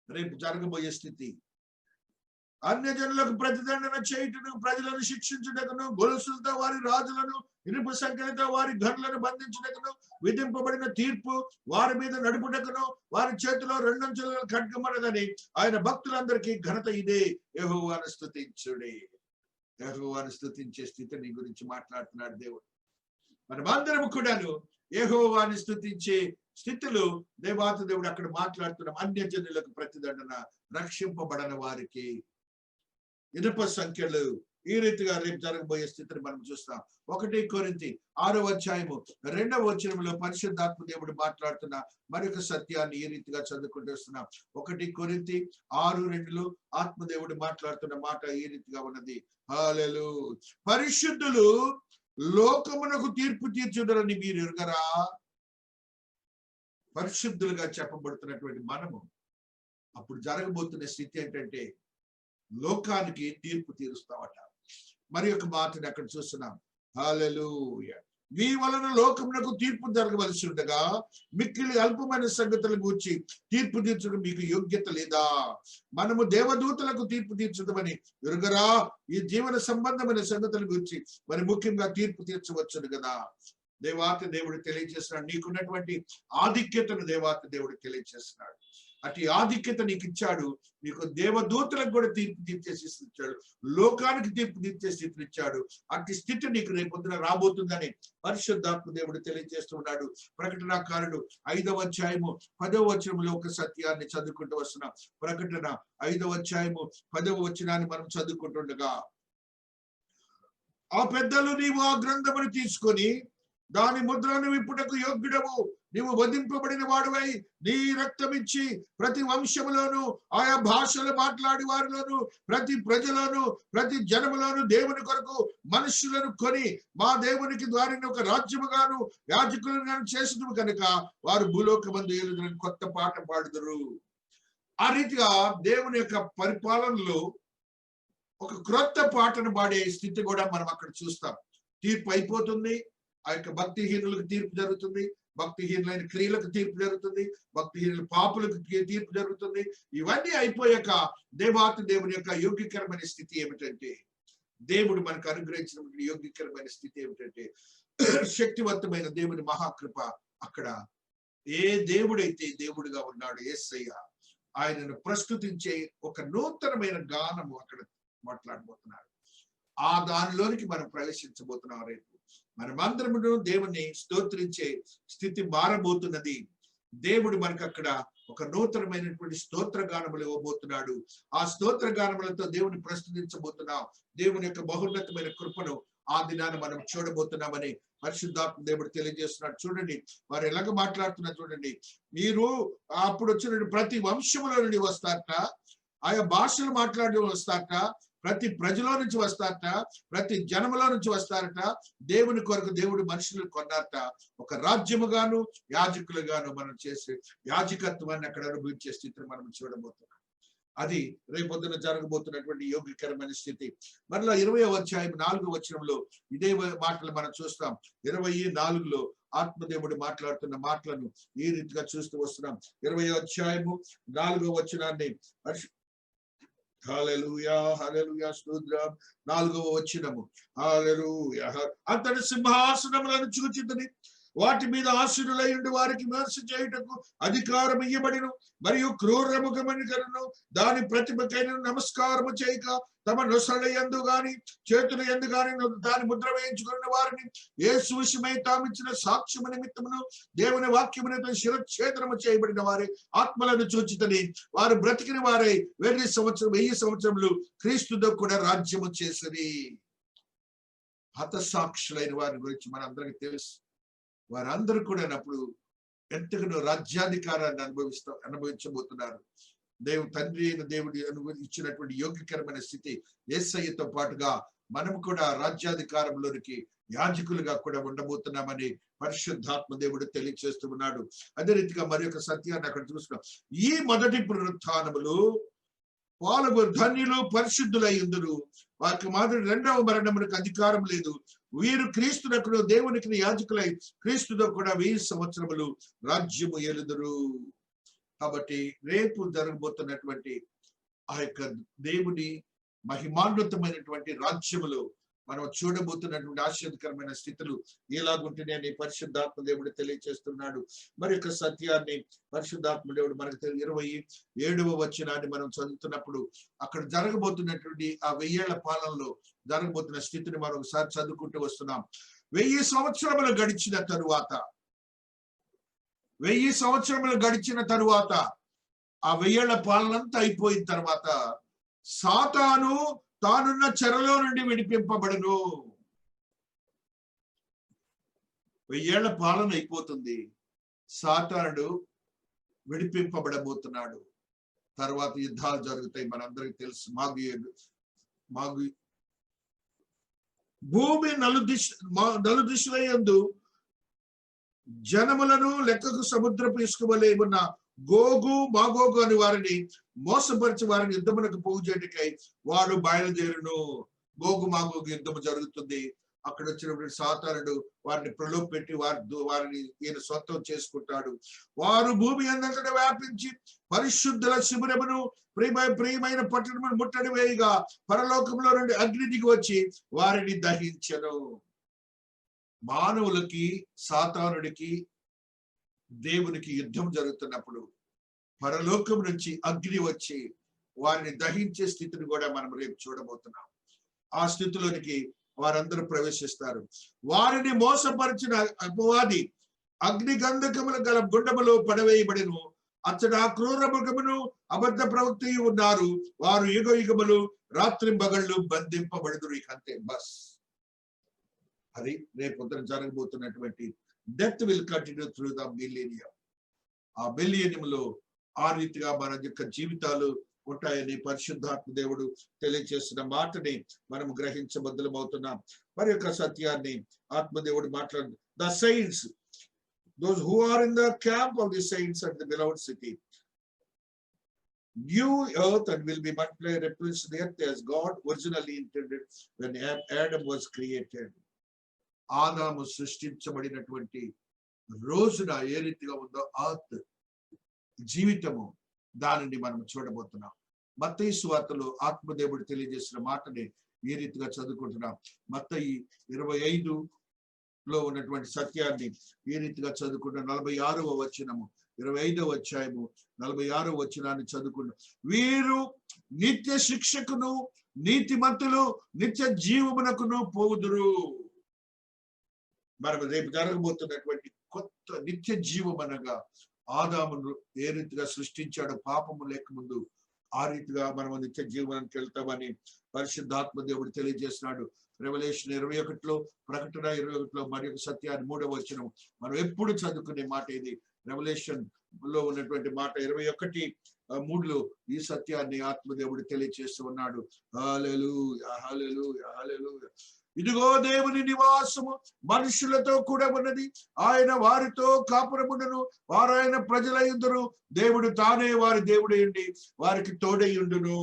రేపు జరగబోయే స్థితి అన్యజనులకు ప్రతిదండన చేయుటను, ప్రజలను శిక్షించుటకును, గొలుసులతో వారి రాజులను, ఇనుప సంఖ్యలతో వారి గనులను బంధించుటకును, విధింపబడిన తీర్పు వారి మీద నడుపుటకును, వారి చేతిలో 2 అంచుల ఖడ్గమన్నదని ఆయన భక్తులందరికీ ఘనత ఇదే. యెహోవాను స్తుతించుడి. యెహోవాను స్తుతించే స్థితిని గురించి మాట్లాడుతున్నాడు దేవుడు. మనమందరం కూడాను యెహోవాను స్తుతించే స్థితిలో దేవాతి దేవుడు అక్కడ మాట్లాడుతున్నాం. అన్యజనులకు ప్రతిదండన, రక్షింపబడని వారికి ఇనుప సంఖ్యలు, ఈ రీతిగా రేపు జరగబోయే స్థితిని మనం చూస్తాం. 1 కొరింథీ 6వ అధ్యాయము 2వ వచనంలో పరిశుద్ధాత్మ దేవుడు మాట్లాడుతున్న మరొక సత్యాన్ని ఈ రీతిగా చదువుకుంటూ వస్తున్నాం. 1 కొరింథీ 6:2 ఆత్మదేవుడు మాట్లాడుతున్న మాట ఈ రీతిగా ఉన్నది. హల్లెలూయా. పరిశుద్ధులు లోకమునకు తీర్పు తీర్చుదరని మీరు ఎరుగరా? పరిశుద్ధులుగా చెప్పబడుతున్నటువంటి మనము అప్పుడు జరగబోతున్న స్థితి ఏంటంటే లోకానికి తీర్పు తీరుస్తామట. మరి ఒక మాటని అక్కడ చూస్తున్నాం. హల్లెలూయా. మీ వలన లోకమునకు తీర్పు జరగవలసి ఉండగా మిక్కిలి అల్పమైన సంగతుల గురించి తీర్పు తీర్చడం మీకు యోగ్యత లేదా? మనము దేవదూతలకు తీర్పు తీర్చదమని ఎరుగరా? ఈ జీవన సంబంధమైన సంగతుల గురించి మరి ముఖ్యంగా తీర్పు తీర్చవచ్చును కదా. దేవాతి దేవుడు తెలియజేస్తున్నాడు. నీకున్నటువంటి ఆధిక్యతను దేవాతి దేవుడు తెలియజేస్తున్నాడు. అటు ఆధిక్యత నీకు ఇచ్చాడు. నీకు దేవదూతలకు కూడా తీర్పు తీర్చేసి ఇచ్చాడు. లోకానికి తీర్పు తీర్చే స్థితిని ఇచ్చాడు. అట్టి స్థితి నీకు రేపొద్దున రాబోతుందని పరిశుద్ధాత్మ దేవుడు తెలియజేస్తున్నాడు. ప్రకటనకారుడు 5వ అధ్యాయము 10వ వచనంలో ఒక సత్యాన్ని చదువుకుంటూ వస్తున్నాం. ప్రకటన 5వ అధ్యాయము 10వ వచనాన్ని మనం చదువుకుంటుండగా ఆ పెద్దలు నీవు ఆ గ్రంథమును తీసుకొని దాని ముద్రను విప్పుటకు యోగ్యుడవు, నీవు వధింపబడిన వాడువై నీ రక్తమిచ్చి ప్రతి వంశములోను ఆయా భాషలు మాట్లాడి వారిలోను ప్రతి ప్రజలోను ప్రతి జనములోను దేవుని కొరకు మనుషులను కొని మా దేవునికి ద్వారిని ఒక రాజ్యముగాను యాజకులుగాను చేసినవు కనుక వారు భూలోకమందు ఏలుదురని కొత్త పాట పాడుదురు. ఆ రీతిగా దేవుని యొక్క పరిపాలనలో ఒక క్రొత్త పాటను పాడే స్థితి కూడా మనం అక్కడ చూస్తాం. తీర్పు అయిపోతుంది, ఆ యొక్క భక్తిహీనులకు తీర్పు జరుగుతుంది, భక్తిహీనులైన క్రియలకు తీర్పు జరుగుతుంది, భక్తిహీనుల పాపులకు తీర్పు జరుగుతుంది. ఇవన్నీ అయిపోయాక దేవాతి దేవుని యొక్క యోగ్యకరమైన స్థితి ఏమిటంటే, దేవుడు మనకు అనుగ్రహించిన యోగ్యకరమైన స్థితి ఏమిటంటే, శక్తివంతమైన దేవుని మహాకృప అక్కడ ఏ దేవుడైతే దేవుడిగా ఉన్నాడు యేసయ్య, ఆయనను ప్రస్తుతించే ఒక నూతనమైన గానము అక్కడ మాట్లాడబోతున్నాడు. ఆ దానిలోనికి మనం ప్రవేశించబోతున్నాం. రేపు మనమందరము దేవుని స్తోత్రించే స్థితి మారబోతున్నది. దేవుడు మనకు అక్కడ ఒక నూతనమైనటువంటి స్తోత్రగానములు ఇవ్వబోతున్నాడు. ఆ స్తోత్రగానములతో దేవుని ప్రస్తుతించబోతున్నాం. దేవుని యొక్క బహున్నతమైన కృపను ఆ దినాన్ని మనం చూడబోతున్నామని పరిశుద్ధాత్మ దేవుడు తెలియజేస్తున్నాడు. చూడండి వారు ఎలాగ మాట్లాడుతున్నారు చూడండి. మీరు అప్పుడు వచ్చిన ప్రతి వంశములో నుండి వస్తారట, ఆయా భాషలు మాట్లాడి వస్తారట, ప్రతి ప్రజలో నుంచి వస్తారట, ప్రతి జనములో నుంచి వస్తారట. దేవుని కొరకు దేవుడు మనుషులు కొన్నారట. ఒక రాజ్యముగాను యాజకులుగాను మనం చేసే యాజకత్వాన్ని అక్కడ అనుభవించే స్థితిని మనం చూడబోతున్నాం. అది రేపొద్దున జరగబోతున్నటువంటి యోగ్యకరమైన స్థితి. మరలా 20వ అధ్యాయం 4వ వచనంలో ఇదే మాటలు మనం చూస్తాం. 24లో ఆత్మదేవుడు మాట్లాడుతున్న మాటలను ఈ రీతిగా చూస్తూ వస్తున్నాం. 20వ అధ్యాయము 4వ వచనాన్ని హల్లెలూయా హల్లెలూయా స్తోత్రం. 4వ వచనము హల్లెలూయా. అతడు సింహాసనములను చూచితిని, వాటి మీద ఆసీనులై ఉండి వారికి విమర్శ చేయుటకు అధికారం ఇయ్యబడిను, మరియు క్రూరముఖమును దాని ప్రతిభకైన నమస్కారము చేయక తమ నొసల యందు గాని చేతుల యందు గాని దాని ముద్ర వేయించుకున్న వారిని యేసు విషయమై తామిచ్చిన సాక్ష్యము నిమిత్తమును దేవుని వాక్యమును శిరచ్ఛేదనము చేయబడిన వారి ఆత్మలను చూచితని వారు బ్రతికిన వారై 1000 సంవత్సరములు క్రీస్తుతో కూడా రాజ్యము చేసిరి. హతసాక్షులైన వారి గురించి మనందరికీ తెలుసు. వారందరూ కూడా అప్పుడు ఎంతగానో రాజ్యాధికారాన్ని అనుభవించబోతున్నారు. తండ్రి అయిన దేవుడి ఇచ్చినటువంటి యోగ్యకరమైన స్థితి యేసయ్యతో పాటుగా మనం కూడా రాజ్యాధికారంలోనికి యాజకులుగా కూడా ఉండబోతున్నామని పరిశుద్ధాత్మ దేవుడు తెలియజేస్తున్నాడు. అదే రీతిగా మరి యొక్క సత్యాన్ని అక్కడ చూస్తున్నాం. ఈ మొదటి పునరుత్థానములు ధన్యులు పరిశుద్ధులై ఉందురు, వారికి మాదిరి రెండవ మరణములకు అధికారం లేదు. వీరు క్రీస్తునకు దేవునికి యాజకులై క్రీస్తుతో కూడా 1000 సంవత్సరములు రాజ్యము ఏలుదురు. కాబట్టి రేపు జరగబోతున్నటువంటి ఆ యొక్క దేవుని మహిమాన్వితమైనటువంటి రాజ్యములో మనం చూడబోతున్నటువంటి ఆశ్చర్యకరమైన స్థితులు ఎలాగుంటున్నాయి అని పరిశుద్ధాత్మ దేవుడు తెలియజేస్తున్నాడు. మరి యొక్క సత్యాన్ని పరిశుద్ధాత్మ దేవుడు మనకు 27వ వచనాన్ని మనం చదువుతున్నప్పుడు అక్కడ జరగబోతున్నటువంటి ఆ 1000 ఏళ్ల పాలనలో జరగబోతున్న స్థితిని మనం ఒకసారి చదువుకుంటూ వస్తున్నాం. 1000 సంవత్సరములు గడిచిన తరువాత 1000 సంవత్సరములు గడిచిన తరువాత ఆ 1000 ఏళ్ల పాలనంతా అయిపోయిన తర్వాత సాతాను తానున్న చెరలో నుండి విడిపింపబడును. 1000 ఏళ్ల పాలన అయిపోతుంది, సాతానుడు విడిపింపబడబోతున్నాడు. తర్వాత యుద్ధాలు జరుగుతాయి, మనందరికి తెలుసు. భూమి నలుదిశలందు జనములను లెక్కకు సముద్రపు ఇసుక వలె ఉన్న గోగు మాగోగు అని వారిని మోసపరిచి వారిని యుద్ధమునకు పోగు చేయటకై వాడు బయలుదేరును. గోగు మాగోగు యుద్ధము జరుగుతుంది. అక్కడ వచ్చినటువంటి సాతానుడు వారిని ప్రలోభపెట్టి వారిని ఈయన సొంతం చేసుకుంటాడు. వారు భూమి అంతటా వ్యాపించి పరిశుద్ధుల శిబిరమును ప్రియమైన పట్టణమును ముట్టడి వేయగా పరలోకంలో నుండి అగ్ని దిగి వచ్చి వారిని దహించెను. మానవులకి సాతానుడికి దేవునికి యుద్ధం జరుగుతున్నప్పుడు పరలోకం నుంచి అగ్ని వచ్చి వారిని దహించే స్థితిని కూడా మనం రేపు చూడబోతున్నాం. ఆ స్థితిలోనికి వారందరూ ప్రవేశిస్తారు. వారిని మోసపరిచిన అపవాది అగ్ని గంధకముల గల గుండములో పడవేయబడిను. అతడు ఆ క్రూర మృగమును అబద్ధ ప్రవక్త ఉన్నారు. వారు యుగ యుగములు రాత్రి పగళ్ళు బంధింపబడుదురు. ఇక అంతే, బస్. అది రేపొద్దున జరగబోతున్నటువంటి death will continue through the millennium. ఆ మిలీనియంలో ఆ రీతిగా మన యొక్క జీవితాలు ఉంటాయని పరిశుద్ధాత్మ దేవుడు తెలియజేసిన మాటని మనం గ్రహించబద్దులమవుతున్నాం. మరి యొక్క సత్యాన్ని ఆత్మదేవుడు మాట్లాడు. The saints, those who are in the camp of the saints and the beloved city, new earth and will be multiplied, replenish the earth as God originally intended when Adam was created. ఆదాము సృష్టించబడినటువంటి రోజున ఏ రీతిగా ఉందో ఆత్ జీవితము, దానిని మనం చూడబోతున్నాం. మత్తయి సువార్తలో ఆత్మదేవుడు తెలియజేసిన మాటని ఈ రీతిగా చదువుకుంటున్నాం. మత్తయి 25లో ఉన్నటువంటి సత్యాన్ని ఈ రీతిగా చదువుకుంటున్నాం. 46వ వచనము, 25వ అధ్యాయము 46వ వచనాన్ని చదువుకున్నాం. వీరు నిత్య శిక్షకును నీతిమంతులు నిత్య జీవమునకును పోవుదురు. మనం రేపు జరగబోతున్నటువంటి కొత్త నిత్య జీవం అనగా ఆదామును ఏ రీతిగా సృష్టించాడు పాపము లేకముందు, ఆ రీతిగా మనం నిత్య జీవనానికి వెళ్తామని పరిశుద్ధాత్మ దేవుడు తెలియజేస్తున్నాడు. రెవల్యూషన్ 21లో, ప్రకటన 21లో మరి ఒక సత్యాన్ని 3వ వచనం మనం ఎప్పుడు చదువుకునే మాట ఇది. రెవల్యూషన్ లో ఉన్నటువంటి మాట 21:3లో ఈ సత్యాన్ని ఆత్మదేవుడు తెలియజేస్తూ ఉన్నాడు. హల్లెలూయా, హల్లెలూయా, హల్లెలూయా. ఇదిగో దేవుని నివాసము మనుషులతో కూడా ఉన్నది, ఆయన వారితో కాపురముండును, వారు ఆయన ప్రజలయ్యుందురు, దేవుడు తానే వారి దేవుడయ్యుండి వారికి తోడయ్యుండును.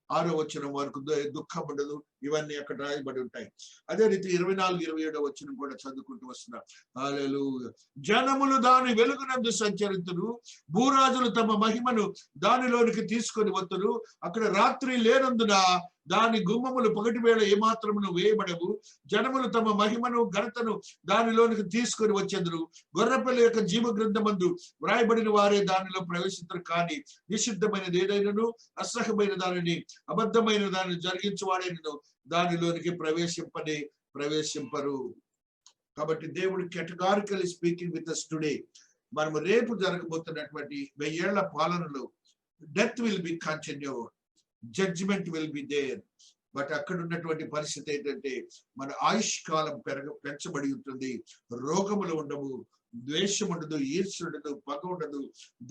6వ వచనం వరకు దుఃఖం ఉండదు. ఇవన్నీ అక్కడ రాయబడి ఉంటాయి. అదే రీతి 24, 27వ వచనం కూడా చదువుకుంటూ వస్తున్నారు. హల్లెలూయా. జనములు దాని వెలుగునందు సంచరింతురు, భూరాజులు తమ మహిమను దానిలోనికి తీసుకొని వత్తురు. అక్కడ రాత్రి లేనందున దాని గుమ్మములు పగటి వేళ ఏమాత్రమును వేయబడవు. జనములు తమ మహిమను ఘనతను దానిలోనికి తీసుకొని వచ్చేందురు. గొర్రెపిల్ల యొక్క జీవ గ్రంథమందు వ్రాయబడిన వారే దానిలో ప్రవేశించరు. కానీ నిషిద్ధమైనది ఏదైనను అసహ్యమైన దానిని అబద్ధమైన దానిని జరిగించువాడైనను దానిలోనికి ప్రవేశింపరు. కాబట్టి దేవుడు categorically speaking with us today. మనం రేపు జరగబోతున్నటువంటి 1000 ఏళ్ల పాలనలో death will be continued, judgement will be there. But అక్కడ ఉన్నటువంటి పరిస్థితి ఏంటంటే మన ఆయుష్ కాలం పెంచబడి ఉంటుంది. రోగములు ఉండవు, ద్వేషం ఉండదు, ఈర్ష్య ఉండదు, పగ ఉండదు.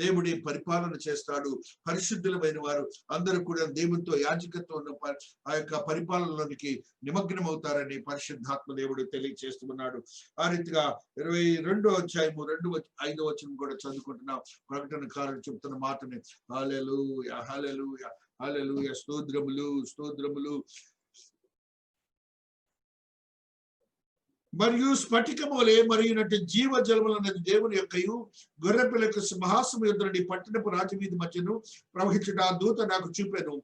దేవుడి పరిపాలన చేస్తాడు. పరిశుద్ధులమైన వారు అందరూ కూడా దేవునితో యాజకత్వం ఆ యొక్క పరిపాలనలోనికి నిమగ్నం అవుతారని పరిశుద్ధాత్మ దేవుడు తెలియజేస్తున్నాడు. ఆ రీతిగా 22వ అధ్యాయము 2-5వ వచనం కూడా చదువుకుంటున్నాం. ప్రకటనకారుడు చెప్తున్న మాటని. హల్లెలూయా, హల్లెలూయా, హల్లెలూయా. స్తోత్రములు, స్తోత్రములు. మరియు స్ఫటికములే మరియునట్టు జీవ జలములన్నది దేవుని యొక్కయు గొర్రెపిల్ల యొక్క సింహాసనం ఎదురుని పట్టణపు రాజవీధి మధ్యను ప్రవహించుట ఆ దూత నాకు చూపెను.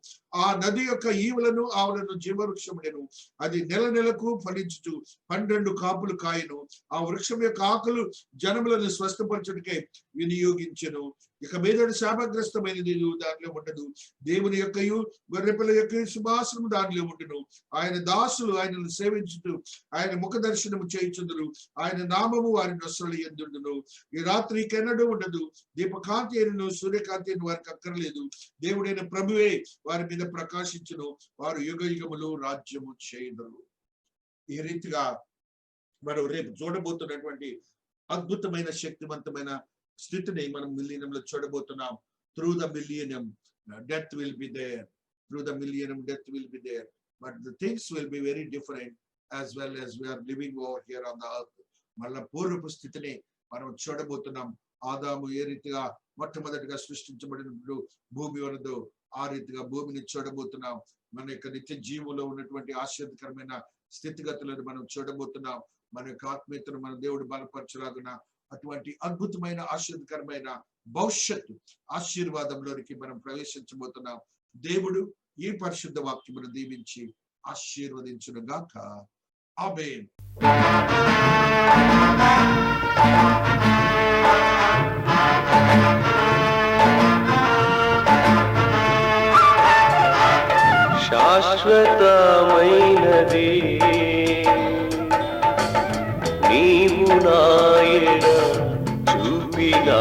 ఆ నది యొక్క ఈవులను ఆవులను జీవవృక్షముడెను. అది నెల నెలకు ఫలించుచు 12 కాపులు కాయను. ఆ వృక్షం యొక్క ఆకులు జనములను స్వస్థపరచుటకై వినియోగించెను. ఇక మీదటి శాపగ్రస్తమైనది దానిలో ఉండదు. దేవుని యొక్కయు గొర్రెపిల్ల యొక్క సింహాసనం దానిలో ఉండును. ఆయన దాసులు ఆయనను సేవించుతూ ఆయన ముఖ దర్శనము చేయించుదురు. ఆయన నామము వారి నొసలు ఎందుండును. ఈ రాత్రి కెన్నడూ ఉండదు. దీపకాంతి అయినను సూర్యకాంతి అయిన వారికి అక్కర్లేదు. దేవుడైన ప్రభువే వారి మీద ప్రకాశించును. వారు యుగ యుగములు రాజ్యము చేయుదురు. ఈ రీతిగా మనం రేపు చూడబోతున్నటువంటి అద్భుతమైన శక్తివంతమైన స్థితిని మనం మిలీనియంలో చూడబోతున్నాం. Through the millennium death will be there. Through the millennium death will be there. But the things will be very different as well as we are living over here on the earth. మళ్ళా పూర్వపు స్థితిని మనం చూడబోతున్నాం. ఆదాము ఏ రీతిగా మొట్టమొదటిగా సృష్టించబడినప్పుడు భూమి ఉన్నదో ఆ రీతిగా భూమిని చూడబోతున్నాం. మన యొక్క నిత్య జీవంలో ఉన్నటువంటి ఆశ్చర్యకరమైన స్థితిగతులను మనం చూడబోతున్నాం. మన యొక్క ఆత్మీయతను మన దేవుడు బలపరచులాగున అటువంటి అద్భుతమైన ఆశ్చర్యకరమైన భవిష్యత్తు ఆశీర్వాదంలోనికి మనం ప్రవేశించబోతున్నాం. దేవుడు ఈ పరిశుద్ధ వాక్యమును దీవించి ఆశీర్వదించును గాక. ఆమేన్. శాశ్వతమైనది నీవు నాయన చూపినా